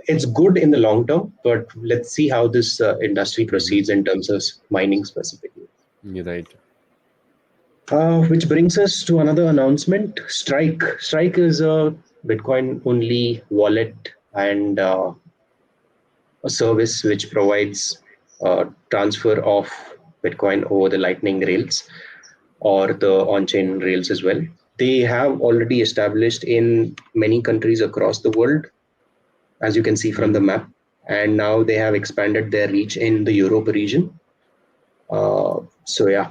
it's good in the long term. But let's see how this industry proceeds in terms of mining specifically. You're right. Which brings us to another announcement. Strike. Strike is a Bitcoin-only wallet and a service which provides transfer of Bitcoin over the Lightning rails or the on-chain rails as well. They have already established in many countries across the world, as you can see from the map, and now they have expanded their reach in the Europe region. So yeah,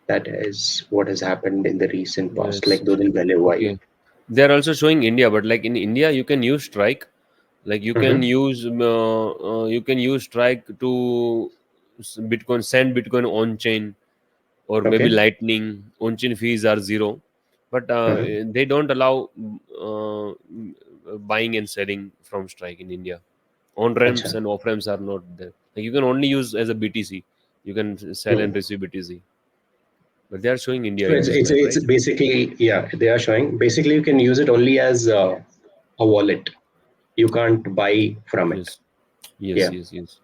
that is what has happened in the recent past, Yes. like 2 दिन पहले हुआ ये. Okay. They are also showing India, but like in India, you can use Strike. Like you can use Strike to Bitcoin, send Bitcoin on chain, or maybe Okay. Lightning. On chain fees are zero, but they don't allow uh, buying and selling from Strike in India. On ramps अच्छा. and off ramps are not there. Like you can only use as a BTC. You can sell and receive BTC. But they are showing India So in this map, it's right? basically, yeah, they are showing. Basically, you can use it only as a wallet. You can't buy from it. Yes, yes, Yeah. yes, yes.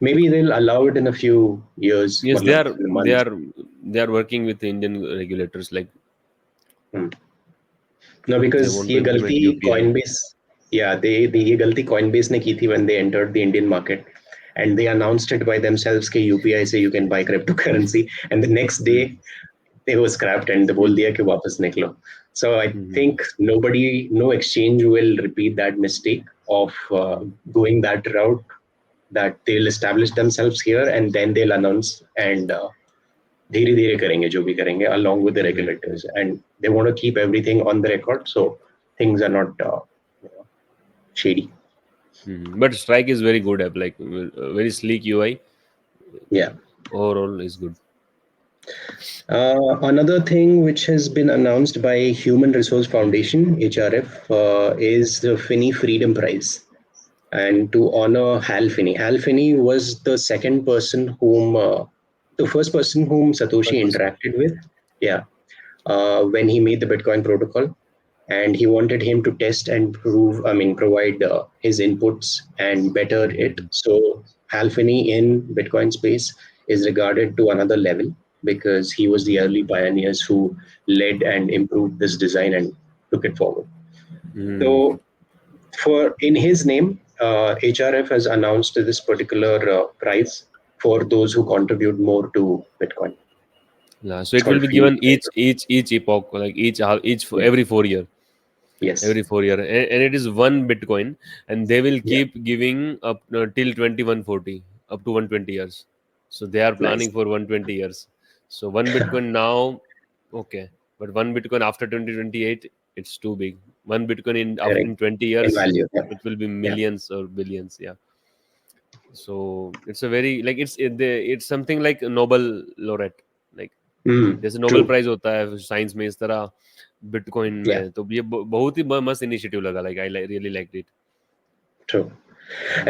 Maybe they'll allow it in a few years, Yes, मतलब they months. are they are working with the Indian regulators. Like Hmm. No, they because want to ये implement गलती UPI. Coinbase, yeah, ये गलती Coinbase ने की थी when they entered the Indian market, and they announced it by themselves कि UPI से you can buy cryptocurrency, and the next day they were scrapped and they बोल दिया कि वापस निकलो. So I think no exchange will repeat that mistake of going that route. That they'll establish themselves here and then they'll announce and धीरे धीरे करेंगे जो भी करेंगे along with the Right, right. regulators, and they want to keep everything on the record so things are not shady. But Strike is very good app. Like very sleek UI. Yeah. Overall is good. Another thing which has been announced by Human Resource Foundation HRF is the Finney Freedom Prize, and to honor Hal Finney. Hal Finney was the first person whom Satoshi First person. interacted with. Yeah, when he made the Bitcoin protocol. and he wanted him to test and provide his inputs and better it. Mhm. So Hal Finney in Bitcoin space is regarded to another level because he was the early pioneers who led and improved this design and took it forward. Mhm. So for in his name, HRF has announced this particular prize for those who contribute more to Bitcoin. Yeah, so It's it will called be Finney. given each epoch, like each for Yeah. every 4 year, Yes. and it is one Bitcoin, and they will Yeah. keep giving up till 2140, up to 120 years. So they are Nice. planning for 120 years. So one Bitcoin now, okay, but one Bitcoin after 2028, it's too big. One Bitcoin Correct. in 20 In years, value. Yeah. it will be Yeah. millions or billions. Yeah. So it's a very like it's something like a Nobel laureate. Like जैसे Nobel True. Prize होता है science में, इस तरह bitcoin Yeah. में तो ये बहुत ही मस्त इनिशिएटिव लगा. Like I really like it. True.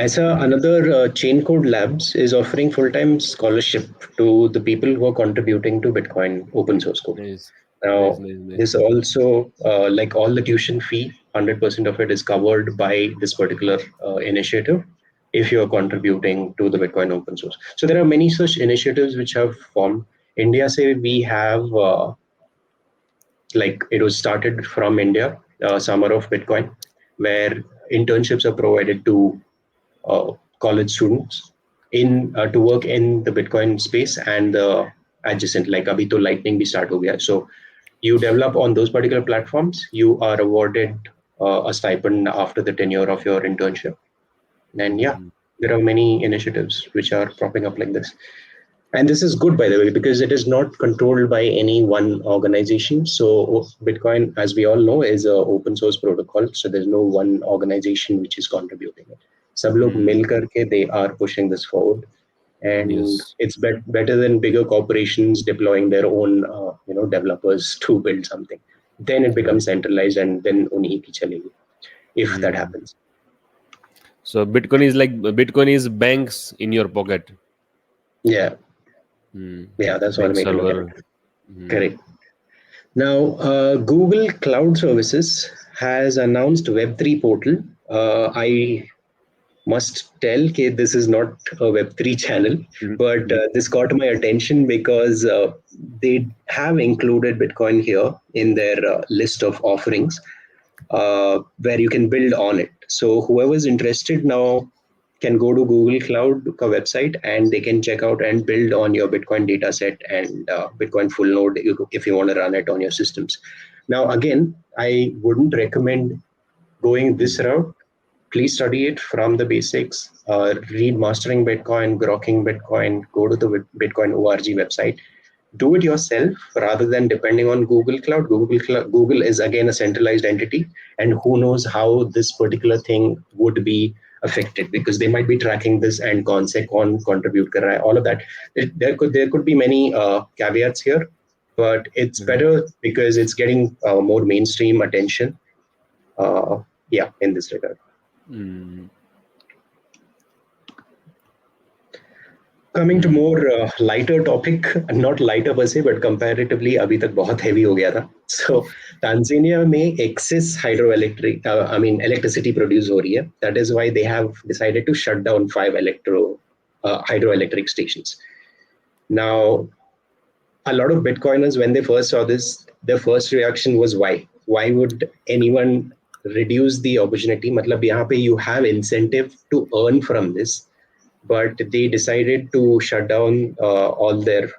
As another Chain Code Labs is offering full-time scholarship to the people who are contributing to Bitcoin open source code. Nice nice Now, nice nice. this also, like all the tuition fee, 100% of it is covered by this particular initiative if you are contributing to the Bitcoin open source. So there are many such initiatives which have formed. India, say we have, like it was started from India, Summer of Bitcoin, where internships are provided to college students in to work in the Bitcoin space and the adjacent, like abhi to Lightning bhi start ho gaya. So you develop on those particular platforms, you are awarded a stipend after the tenure of your internship. And yeah, there are many initiatives which are propping up like this. And this is good, by the way, because it is not controlled by any one organization. So Bitcoin, as we all know, is a open source protocol. So there's no one organization which is contributing it. सब लोग मिल करके they are pushing this forward, and yes. it's better than bigger corporations deploying their own developers to build something. Then it becomes correct. centralized, and then उन्हीं की चलेगी if that happens. So Bitcoin is banks in your pocket. Yeah, Hmm. yeah, that's one Bank way to look at it. server. Hmm. Correct. Now, Google Cloud Services has announced Web3 portal. I must tell that this is not a Web3 channel, but this caught my attention because they have included Bitcoin here in their list of offerings where you can build on it. So whoever's interested now can go to Google Cloud ka website and they can check out and build on your Bitcoin data set and Bitcoin full node if you want to run it on your systems. Now, again, I wouldn't recommend going this route. Please study it from the basics. Read Mastering Bitcoin, Grokking Bitcoin, go to the Bitcoin org website. Do it yourself rather than depending on Google Cloud. Google is again a centralized entity, and who knows how this particular thing would be affected because they might be tracking this and कौन से कौन contribute कर रहा है, all of that. There could be many caveats here, but it's better because it's getting more mainstream attention. Uh, yeah, in this regard. Coming to more lighter topic, not lighter per se, but comparatively अभी तक बहुत heavy हो गया था. So Tanzania में excess electricity produce हो रही है. That is why they have decided to shut down 5 hydroelectric stations. Now, a lot of Bitcoiners, when they first saw this, their first reaction was why? Why would anyone reduce the opportunity? मतलब यहाँ पे you have incentive to earn from this, but they decided to shut down all their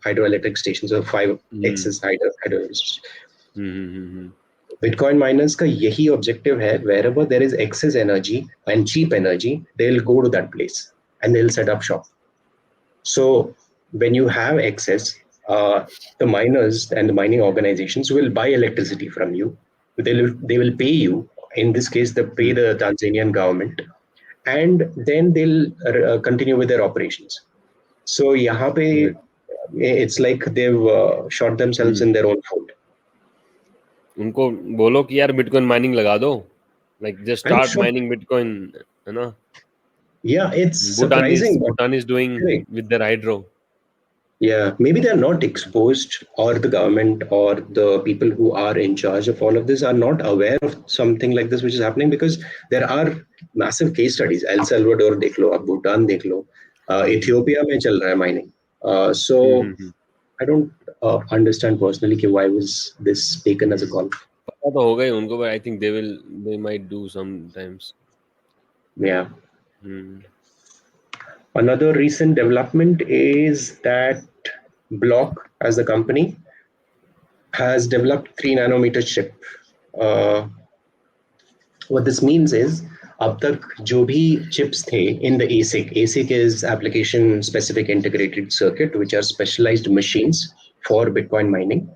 hydroelectric stations or 5 excess hydroelectric. Bitcoin miners का यही objective है, wherever there is excess energy and cheap energy, they'll go to that place and they'll set up shop. So when you have excess, the miners and the mining organizations will buy electricity from you. They will pay you. In this case, they pay the Tanzanian government, and then they'll continue with their operations. So यहाँ पे it's like they've shot themselves in their own foot. उनको बोलो कि यार bitcoin mining लगा दो. Like just I'm start sure. Mining bitcoin, है ना. Yeah, it's Bhutan is surprising, but Bhutan is doing correct. with their hydro. Yeah, maybe they're not exposed, or the government or the people who are in charge of all of this are not aware of something like this which is happening, because there are massive case studies. El Salvador देख लो, अब Bhutan देख लो, Ethiopia में चल रहा है mining. So I don't understand personally कि why was this taken as a call. पता तो होगा ही उनको, but I think they might do sometimes. Yeah. Hmm. Another recent development is that Block, as the company, has developed 3 nanometer chip. Uh, what this means is, अब तक जो भी chips थे in the ASIC is application specific integrated circuit, which are specialized machines for Bitcoin mining.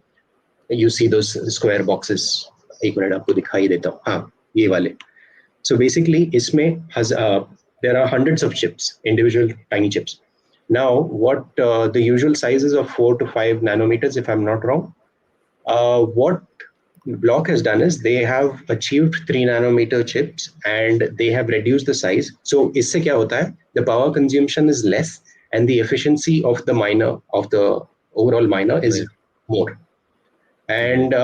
You see those square boxes. एक minute आपको दिखाई देता हूँ, हाँ ये वाले. So basically, there are hundreds of chips, individual tiny chips. Now, what the usual size is of 4 to 5 nanometers, if I'm not wrong. What Block has done is they have achieved 3 nanometer chips and they have reduced the size. So, इससे क्या होता है? The power consumption is less and the efficiency of the overall miner is Right. more. Right. And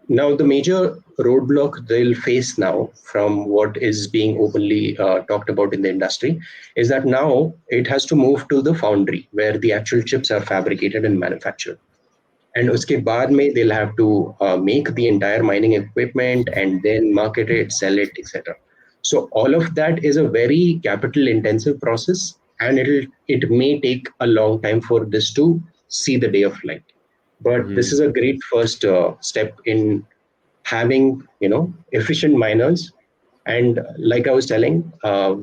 now the major roadblock they'll face now, from what is being openly talked about in the industry, is that now it has to move to the foundry where the actual chips are fabricated and manufactured. And uske baad mein they'll have to make the entire mining equipment and then market it, sell it, etc. So all of that is a very capital intensive process, and it may take a long time for this to see the day of light. But this Hmm. is a great first step in having efficient miners. And like I was telling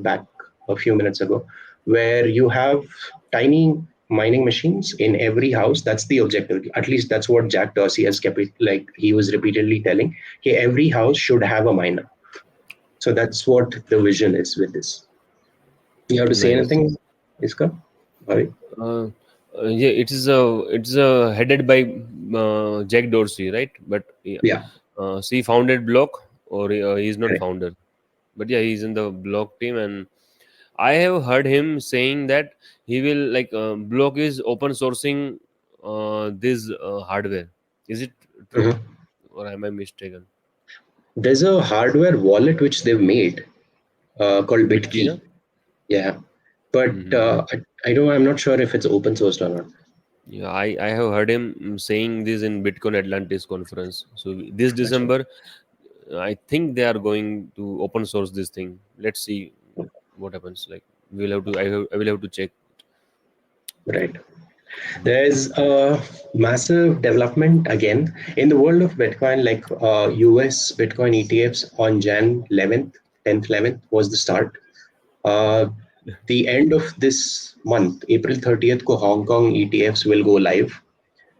back a few minutes ago, where you have tiny mining machines in every house. That's the objective. At least that's what Jack Dorsey has kept it, like he was repeatedly telling. Okay, every house should have a miner. So that's what the vision is with this. You have to say Nice. anything, Iska? Bhavi? Uh, yeah, it's headed by Jack Dorsey, right? But yeah, Yeah, so he founded Block, or he's not correct. founder, but yeah, he's in the Block team, and I have heard him saying that he will like Block is open sourcing this hardware. Is it true, Mhm. or am I mistaken? There's a hardware wallet which they've made called Bitkey, na? BitKey. Yeah, but Mm-hmm. I don't. I'm not sure if it's open sourced or not. Yeah, I have heard him saying this in Bitcoin Atlantis conference. So this Gotcha. December, I think they are going to open source this thing. Let's see what happens. Like we'll have to. I will have to check. Right. There's a massive development again in the world of Bitcoin, like US Bitcoin ETFs on Jan 11th, 10th, 11th was the start. Uh, the end of this month, April 30th, ko Hong Kong ETFs will go live.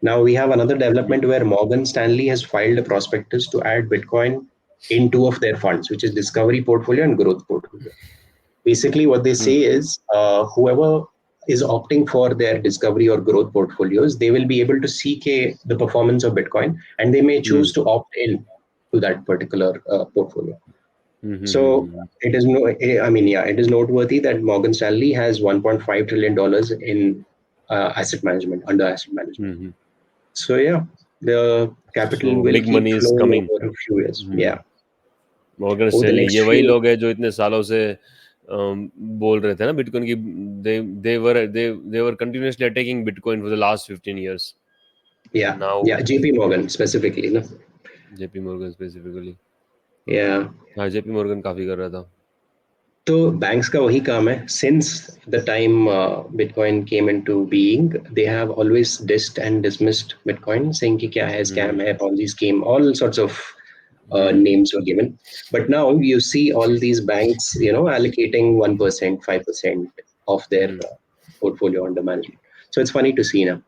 Now we have another development where Morgan Stanley has filed a prospectus to add Bitcoin in two of their funds, which is Discovery Portfolio and Growth Portfolio. Basically, what they Hmm. say is whoever is opting for their discovery or growth portfolios, they will be able to seek the performance of Bitcoin, and they may Hmm. choose to opt in to that particular portfolio. Hmm. Hmm. So Hmm. it is no, I mean, yeah, it is noteworthy that Morgan Stanley has $1.5 trillion in asset management, under asset management. Hmm. Hmm. So yeah, the capital So will big keep money is flowing coming. over a few years. Hmm. Yeah, Morgan over the Stanley next ये वही few. लोग हैं जो इतने सालों से बोल रहे थे ना बिटकॉइन की. They were continuously attacking bitcoin for the last 15 years. Yeah, now yeah, JP Morgan specifically, no? JP Morgan specifically. Yeah. हाँ, जेपी मॉर्गन काफी कर रहा था. तो बैंक्स का वही काम है. Since the time Bitcoin came into being, they have always dissed and dismissed Bitcoin, saying कि क्या है, हम्म. scam है, Ponzi scheme, all sorts of hmm. names were given. But now you see all these banks, allocating 1%, 5% of their hmm. portfolio under management. So it's funny to see now.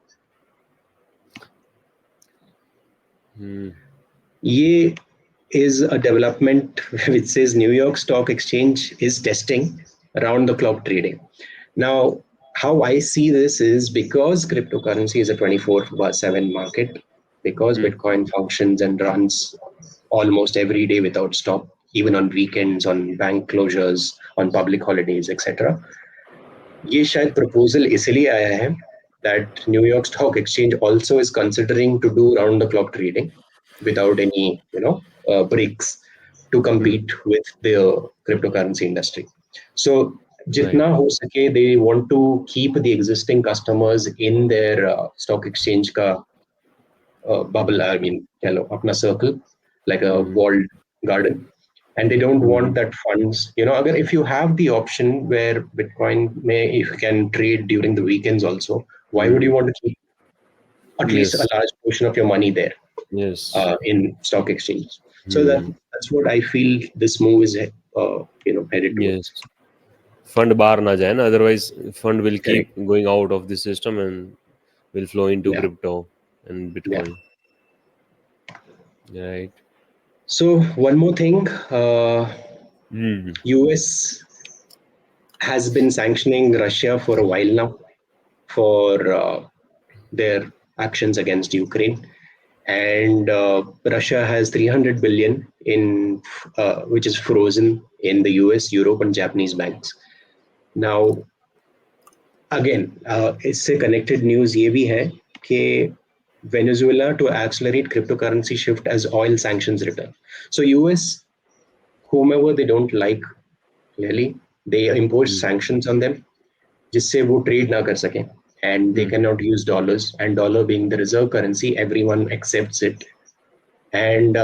Hmm. Ye is a development which says New York Stock Exchange is testing around the clock trading. Now, how I see this is because cryptocurrency is a 24/7 market, because hmm. Bitcoin functions and runs almost every day without stop, even on weekends, on bank closures, on public holidays, etc. ये शायद proposal इसलिए आया है that New York Stock Exchange also is considering to do round-the-clock trading without any, breaks to compete with the cryptocurrency industry. So, Right. jitna ho sake, they want to keep the existing customers in their stock exchange ka bubble. I mean, apna circle, like a Mhm. walled garden, and they don't want Mhm. that funds. If you have the option where Bitcoin if you can trade during the weekends also, why would you Mhm. want to keep at least a Yes. large portion of your money there Yes. in stock exchanges? So Hmm. that's what I feel this move is headed Yes. towards. Fund बाहर ना जाए ना, otherwise fund will keep Correct. going out of the system and will flow into Yeah. crypto and Yeah. Bitcoin. Right. So one more thing, Hmm. US has been sanctioning Russia for a while now for their actions against Ukraine. And Russia has 300 billion in which is frozen in the US, Europe, and Japanese banks. Now, again, इससे connected news ये भी है कि Venezuela to accelerate cryptocurrency shift as oil sanctions return. So US, whomever they don't like, clearly they impose Hmm. sanctions on them जिससे वो trade ना कर सकें and they Hmm. cannot use dollars, and dollar being the reserve currency, everyone accepts it, and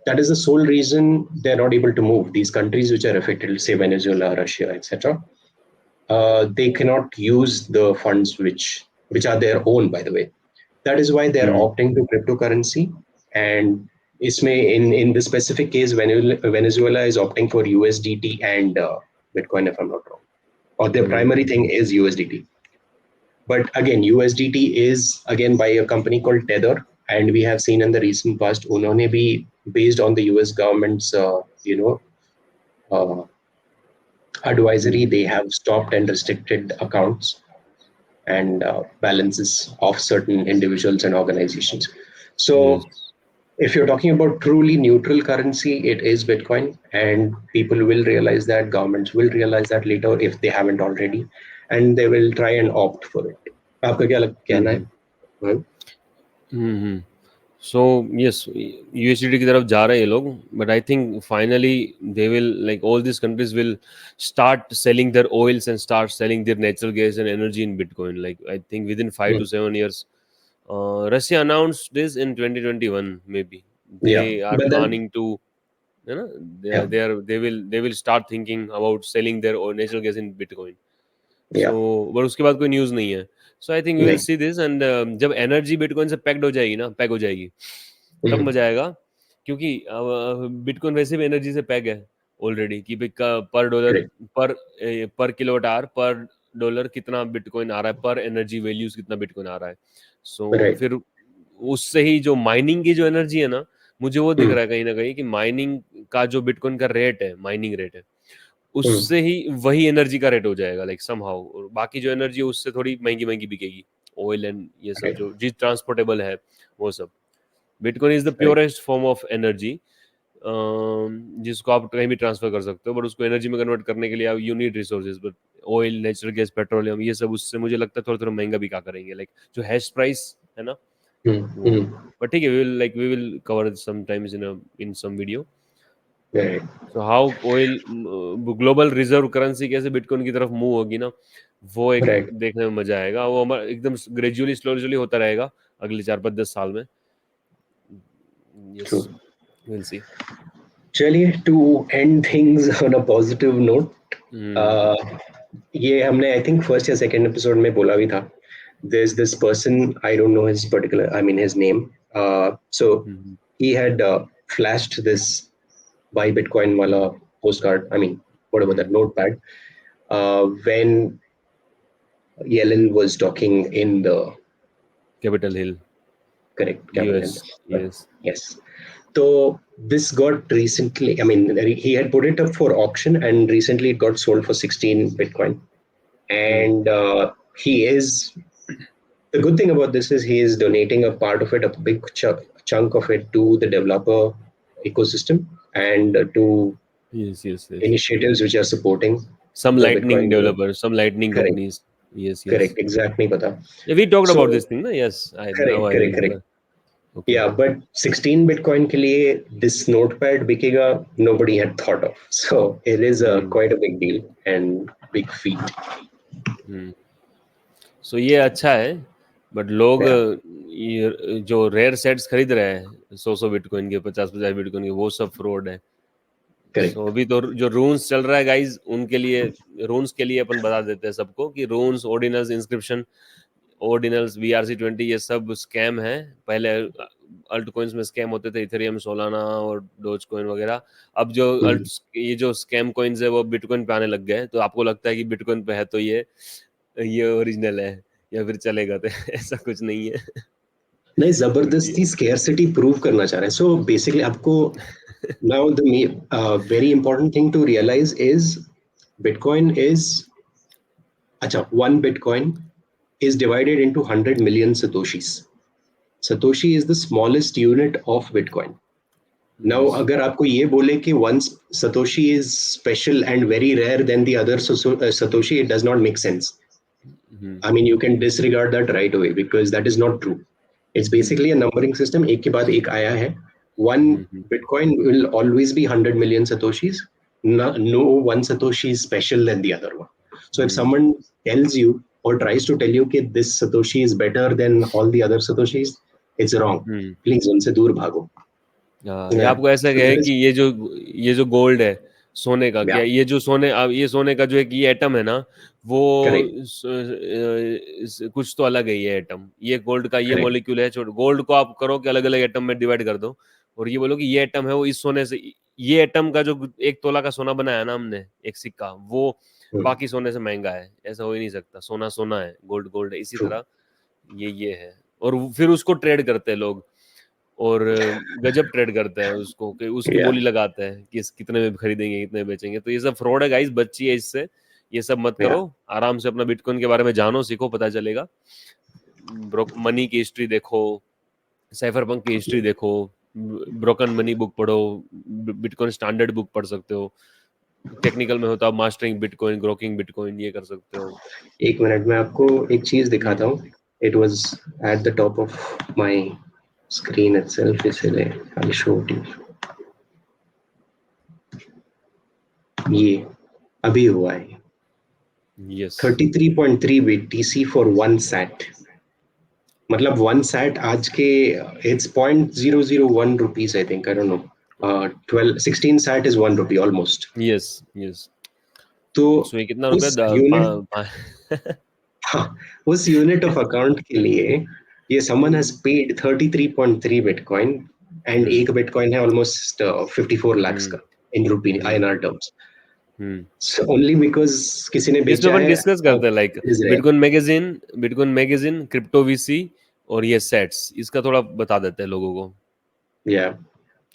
that is the sole reason they're not able to move. These countries which are affected, say Venezuela, Russia, etc., they cannot use the funds which are their own, by the way. That is why they're Hmm. opting to cryptocurrency. And इसमें in the specific case, Venezuela is opting for USDT and Bitcoin, if I'm not wrong, or their Hmm. primary thing is USDT. But again, USDT is again by a company called Tether, and we have seen in the recent past, उन्होंने भी based on the US government's uh, advisory, Hmm. they have stopped and restricted accounts and balances of certain individuals and organizations. Yes. So if you're talking about truly neutral currency, it is Bitcoin, and people will realize that, governments will realize that later if they haven't already, and they will try and opt for it. आपका क्या कहना है? Hmm. Hmm. So yes, USDT की तरफ जा रहे हैं ये लोग, but I think finally they will, like, all these countries will start selling their oils and start selling their natural gas and energy in Bitcoin. Like, I think within 5 to 7 years. Russia announced this in 2021 maybe. They Yeah, are but then planning to, you know, yeah, they will start thinking about selling their own natural gas in Bitcoin. yeah, so but उसके बाद कोई news नहीं है. सो I think we will नहीं, see this, and जब energy bitcoin से packed हो जाएगी ना, पैक हो जाएगी, तब हम्म, मजा आएगा. क्योंकि बिटकॉइन वैसे भी एनर्जी से पैक है ऑलरेडी, कि पर डॉलर, correct, पर पर किलोवाट आवर, पर डॉलर कितना बिटकॉइन आ रहा है, पर एनर्जी वैल्यूज कितना बिटकॉइन आ रहा है. सो right, फिर उससे ही जो माइनिंग की जो एनर्जी है ना, मुझे वो दिख हम्म, रहा है कहीं ना कहीं कि माइनिंग का जो बिटकॉइन का रेट है, माइनिंग रेट है, हम्म, उससे ही वही एनर्जी का रेट हो जाएगा, लाइक समहाउ. और बाकी जो एनर्जी है उससे थोड़ी महंगी महंगी बिकेगी, ऑयल एंड ये सब right, जो जी ट्रांसपोर्टेबल है, वो सब. Bitcoin is the right, purest form of energy, जिसको आप कहीं भी ट्रांसफर कर सकते हो, बट उसको एनर्जी में कन्वर्ट करने के लिए you need resources. But oil, natural gas, petroleum, ये सब उससे मुझे लगता है थोड़ा थोड़ा महंगा भी क्या करेंगे, लाइक जो हैश प्राइस है ना, वो. हम्म, बट ठीक है, we will cover sometimes in some video. right, so how oil, global reserve currency कैसे बिटकॉइन की तरफ मूव होगी ना, वो एक right, देखने में मजा आएगा. वो हमारा एकदम ग्रेजुअली स्लोली होता रहेगा अगले 4 5 10 साल में. Yes, true. Will see. चलिए, to end things on a positive note, hmm. uh, ये हमने आई थिंक फर्स्ट या सेकंड एपिसोड में बोला भी था. There's this person, I don't know his particular, I mean his name. So hmm. he had flashed this buy Bitcoin wala postcard. I mean, whatever that notepad. When Yellen was talking in the Capitol Hill, correct Capitol. US. Yes. Yes. So this got recently, I mean, he had put it up for auction, and recently it got sold for 16 Bitcoin. And he is, the good thing about this is he is donating a part of it, a big chunk of it, to the developer ecosystem and to yes. Yes. Yes. initiatives which are supporting some the lightning Bitcoin. Developer, some lightning Correct. Companies. Yes, yes. Correct, exact नहीं पता. Yeah, we talked So about this thing, no? Yes, now correct, I correct, correct. remember. Okay. Yeah, but 16 Bitcoin के लिए this notepad बिकेगा, nobody had thought of. So it is Hmm. quite a big deal and big feat. Hmm. So ये अच्छा है, but लोग Yeah, ये जो rare sets खरीद रहे हैं 100 बिटकॉइन के, 50 बिटकॉइन के, वो सब फ्रॉड है. सो correct. अभी तो जो रून्स चल रहा है गाइज, उनके लिए, रून्स के लिए अपन बता देते हैं सबको कि रून्स, ऑर्डिनल्स, इंस्क्रिप्शन, ऑर्डिनल्स, BRC20, ये सब स्कैम है. पहले अल्ट कॉइन्स में स्कैम होते थे, इथेरियम, सोलाना और डोज कॉइन वगैरह. अब जो Hmm. ये जो स्कैम कॉइन्स है वो बिटकॉइन पे आने लग गए हैं. तो आपको लगता है कि बिटकॉइन पे है तो ये ओरिजिनल है या फिर चलेगा, तो ऐसा कुछ नहीं है. नहीं, तो ये जबरदस्ती scarcity प्रूव करना चाह रहे हैं. So basically आपको now very important thing to realize is Bitcoin is, अच्छा, one Bitcoin is divided into 100 million Satoshis. Satoshi is the smallest unit of Bitcoin. Now, yes. अगर आपको ये बोले कि one Satoshi is special and very rare than the other Satoshi, it does not make sense. Hmm. I mean, you can disregard that right away because that is not true. It's hmm. basically a numbering system. एक के बाद एक आया है. One hmm. Bitcoin will always be 100 million Satoshis. No one Satoshi is special than the other one. So if hmm. someone tells you or tries to tell you that this Satoshi is better than all the other Satoshis, it's wrong. Hmm. Please उनसे दूर भागो. हाँ, या Yeah. आपको ऐसा So है that कि is, ये जो गोल्ड है, सोने का, क्या yeah, ये जो सोने, अब ये सोने का जो एक ये एटम है ना, वो correct, कुछ तो अलग है. ये एटम, ये गोल्ड का ये correct. मॉलिक्यूल है. छोड़, गोल्ड को आप करो कि अलग अलग एटम में डिवाइड कर दो, और ये बोलो कि ये एटम है वो इस सोने से, ये एटम का जो 1 तोला का सोना बनाया ना हमने, एक सिक्का, वो Hmm. बाकी सोने से महंगा है. ऐसा हो ही नहीं सकता. सोना सोना है, गोल्ड गोल्ड है. इसी True. तरह ये है. और फिर उसको ट्रेड करते हैं लोग, और गजब ट्रेड करते हैं उसको, कि उसकी Yeah, बोली लगाते हैं कि इस कितने में खरीदेंगे, कितने में बेचेंगे. तो ये सब फ्रॉड है गाइस, बचिए इससे. ये सब मत yeah. करो. आराम से अपना बिटकॉइन के बारे में जानो, सीखो, पता चलेगा. मनी की हिस्ट्री देखो, साइफरपंक की हिस्ट्री देखो, ब्रोकन मनी बुक पढ़ो, बिटकॉइन स्टैंडर्ड बुक पढ़ सकते हो. टेक्निकल में हो तो आप मास्टरिंग बिटकॉइन, ग्रोकिंग बिटकॉइन ये कर सकते हो. एक मिनट में आपको एक चीज हम्म. दिखाता हूँ. It was at the top of my screen itself, इसलिए I'll show it to you. ये अभी हुआ है. Yes. 33.3 BTC for one sat. मतलब one sat आज के it's 0.001 rupees, I think. I don't know. 16 sat is 1 rupee almost. Yes. Yes. तो सो ये कितना रुपया? उस यूनिट हाँ, उस यूनिट ऑफ अकाउंट के लिए ये someone has paid 33.3 Bitcoin and हम्म. एक Bitcoin है almost 54 lakhs हम्म. का in rupee hmm. INR terms. Hmm. So only because किसी ने इसमें बेचा अपन है डिस्कस करते हैं, like it is rare. Bitcoin magazine, crypto VC और ये सेट्स. इसका थोड़ा बता देते हैं लोगों को. Yeah.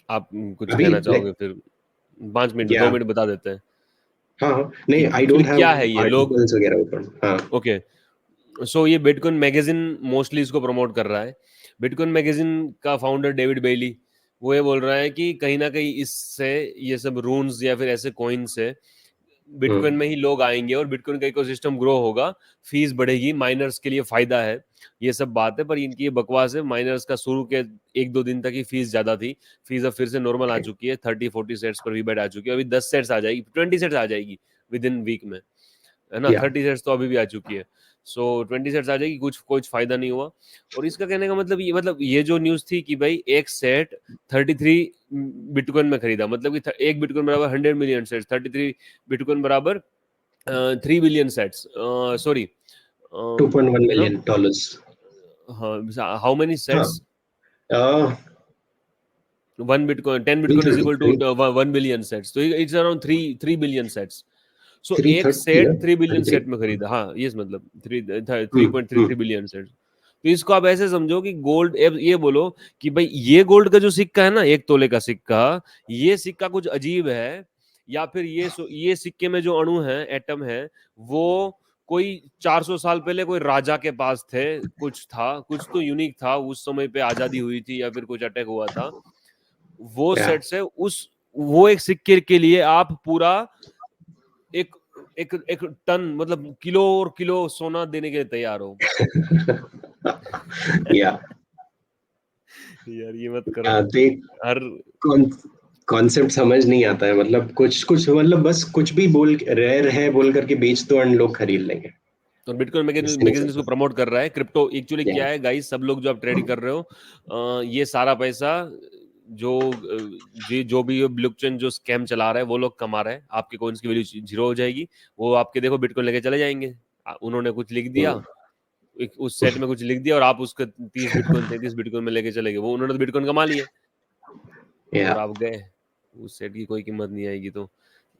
आप कुछ अभी कहना like चाहोगे? फिर 5 मिनट, दो yeah. मिनट बता देते हैं हाँ हाँ, नहीं, कि I एक्चुअली don't have क्या है ये लोग. articles वगैरह open. हाँ. ओके. सो ये बिटकॉइन मैगजीन मोस्टली इसको प्रमोट कर रहा है. बिटकॉइन मैगजीन का फाउंडर डेविड बेली, वो ये बोल रहा है कि कहीं ना कहीं इससे, ये सब रून्स या फिर ऐसे कॉइन से बिटकॉइन हम्म. में ही लोग आएंगे और बिटकॉइन का इकोसिस्टम ग्रो होगा, फीस बढ़ेगी, माइनर्स के लिए फायदा है. ये सब बात है, पर इनकी ये बकवास है. माइनर्स का शुरू के 1-2 दिन तक ही फीस ज्यादा थी. फीस अब फिर से नॉर्मल आ Okay. चुकी है. 30-40 सेट्स पर वीबेट आ चुकी है. अभी 10 सेट्स आ जाएगी, 20 सेट्स आ जाएगी विद इन वीक में, है ना. Yeah. 30 सेट्स तो अभी भी आ चुकी है. सो 20 सेट्स आ जाएगी. कुछ फायदा नहीं हुआ. और इसका कहने का मतलब ये जो न्यूज थी कि भाई एक सेट 33 बिटकॉइन में खरीदा, मतलब कि एक बिटकॉइन बराबर 100 मिलियन सेट्स, 33 बिटकॉइन बराबर 3 billion sats. Sorry, 2.1 you know, million dollars. हाँ, हाउ मेनी हाँ. Sats? Uh, 1 bitcoin, 10 bitcoin is 330, equal to 1 billion sats. तो it's around 3 billion sats. So एक 330 सेट है, 3 बिलियन 33. सेट में खरीदा. हाँ, यस, मतलब 3.33 हम्म. Billion set. तो इसको आप ऐसे समझो कि गोल्ड, ये बोलो कि भाई ये गोल्ड का जो सिक्का है ना, 1 तोले का सिक्का, ये सिक्का कुछ अजीब है, या फिर ये सिक्के में जो अणु है, एटम है, वो कोई 400 साल पहले कोई राजा के पास थे, कुछ था, कुछ तो यूनिक था, उस समय पे आजादी हुई थी या फिर कुछ अटैक हुआ था, वो Yeah. सेट्स है. वो एक सिक्के के लिए आप पूरा एक एक एक टन मतलब किलो और किलो सोना देने के लिए तैयार हो। या यार ये मत करो। देख, हर कॉन्सेप्ट समझ नहीं आता है, मतलब कुछ कुछ मतलब बस कुछ भी बोल, रेयर है बोल करके बेच दो एंड लोग खरीद लेंगे। और बिटकॉइन इससे नहीं मैगजीन इसको चलता। प्रमोट कर रहा है। क्रिप्टो एक्चुअली या क्या है गाइस, सब लोग जो आप ट्रेडिंग कर रहे हो, ये सारा पैसा जो जो भी ब्लॉकचेन जो स्कैम चला रहा है वो लोग कमा रहे हैं। आपके कॉइन्स की वैल्यू जीरो हो जाएगी, वो आपके देखो बिटकॉइन लेके चले जाएंगे। उन्होंने कुछ लिख दिया, उस सेट में कुछ लिख दिया, और आप उसके 30 बिटकॉइन 33 बिटकॉइन में लेके चले गए, वो उन्होंने तो बिटकॉइन कमा लिए या और आप गए। उस सेट की कोई कीमत नहीं आएगी। तो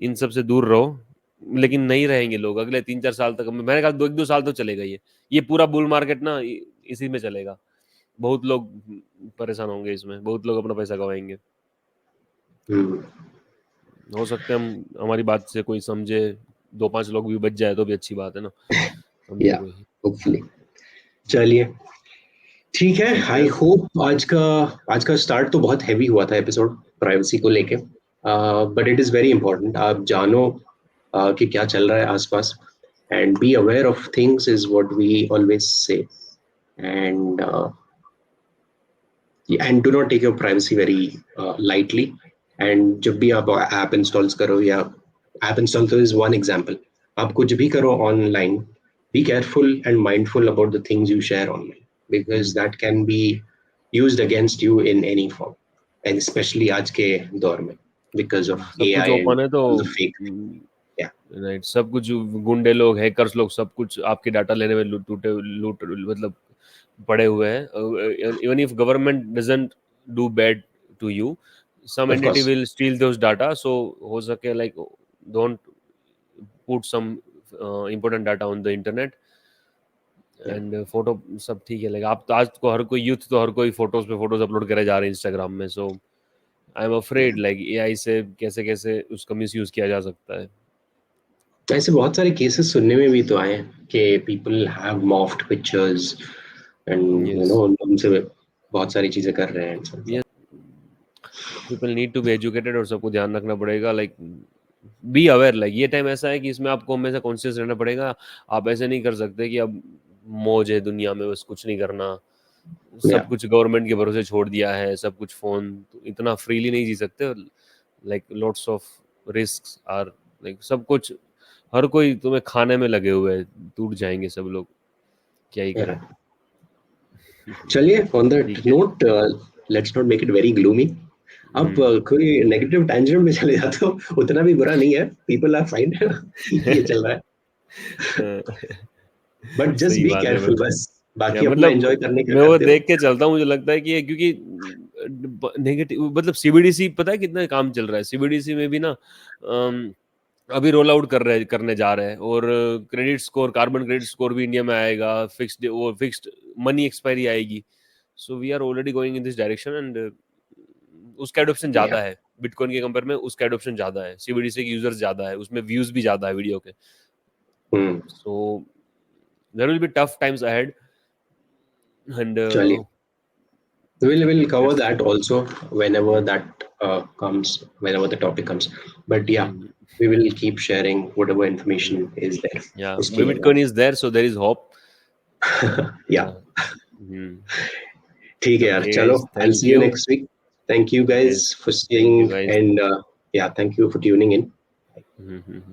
इन सब से दूर रहो। लेकिन नहीं रहेंगे लोग अगले 3-4 साल तक। मैंने कहा 2-1-2 साल तो चलेगा ये पूरा बुल मार्केट ना इसी में चलेगा। बहुत लोग परेशान होंगे इसमें, बहुत लोग अपना पैसा गवाएंगे। हम्म, हो सकता है हम हमारी बात से कोई समझे, 2-5 लोग भी बच जाए तो भी अच्छी बात है ना, समझे या कोई। होपफुली। चलिए, ठीक है। ठीक है। आई होप आज का स्टार्ट तो बहुत हैवी हुआ था एपिसोड प्राइवेसी को लेके, but it is very important. आप जानो कि क्या चल रहा है आसपास, and be aware of things is what we always say. And and do not take your privacy very lightly. And जब भी आप ऐप इंस्टॉल्स करो, या ऐप इंस्टॉल तो इज वन एग्जांपल, आप कुछ भी करो online, be careful and mindful about the things you share online, because that can be used againस्ट you in any form, and especially आज के दौर में because of सब कुछ AI ओपन and है तो all the fake things. Yeah, right, सब कुछ गुंडे लोग, हैकर्स लोग, सब कुछ आपके डाटा लेने में लूट मतलब पड़े हुए हैं। Even if government doesn't do bad to you, some of entity course. Will steal those data. So हो सके like don't put some important data on the internet. Yeah, and photo सब ठीक है, लाइक आप तो आज को हर कोई यूथ तो हर कोई फोटोज पे फोटोज अपलोड करे जा रहे हैं इंस्टाग्राम में। So I am yeah. Afraid like AI से कैसे कैसे उसका मिस यूज किया जा सकता है। ऐसे बहुत सारे केसेस सुनने में भी तो आए हैं कि people have morphed pictures and yes, उनसे बहुत सारी चीजें कर रहे हैं इंसान। People need to be educated और सबको ध्यान रखना पड़ेगा। लाइक बी अवेयर, लाइक ये टाइम ऐसा है कि इसमें आपको हमेशा कॉन्शियस रहना पड़ेगा। आप ऐसे नहीं कर सकते कि अब मौज है दुनिया में, बस कुछ नहीं करना, सब Yeah, कुछ गवर्नमेंट के भरोसे छोड़ दिया है, सब कुछ फोन, तो इतना फ्रीली नहीं जी सकते। Like lots of risk are, like सब कुछ, हर कोई तुम्हें खाने में लगे हुए है, टूट जाएंगे सब लोग, क्या ही करें। yeah. चलिए, ऑन दैट ठीक है। Note, let's not make it very gloomy. अब कोई नेगेटिव टेंजेंट में चले जाते हो, उतना भी बुरा नहीं है, पीपल आर फाइन। ठीक ही ये चल रहा है, बट जस्ट सही बी बात है। केयरफुल बस। या बाकी अपना मतलब एंजॉय करने का मैं वो करते देख रहो। के चलता हूँ, मुझे लगता है कि क्योंकि नेगेटिव मतलब सीबीडीसी पता है कितना काम चल रहा है सीबीडीसी में भी ना। अभी रोल आउट करने जा रहे हैं, और credit score, carbon credit score भी इंडिया में आएगा, फिक्स्ड मनी एक्सपायरी आएगी। So we are already going in this direction, and उसका एडॉप्शन या ज्यादा है बिटकॉइन के कंपेयर में, उसका एडॉप्शन ज्यादा है, सीबीडीसी के यूजर्स ज्यादा है, उसमें व्यूज भी ज्यादा है वीडियो के। Hmm, so there will be tough times ahead, and चलिए, we'll cover let's see. that also whenever that comes, whenever the topic comes. But yeah, we will keep sharing whatever information is there. Yeah, उसके लिए Bitcoin is there, so there is hope. या, Yeah. Hmm. ठीक है यार, Okay, चलो, I'll thank see you you. next week. Thank you guys Yes, for thank staying, you guys. and yeah, thank you for tuning in. Mhm.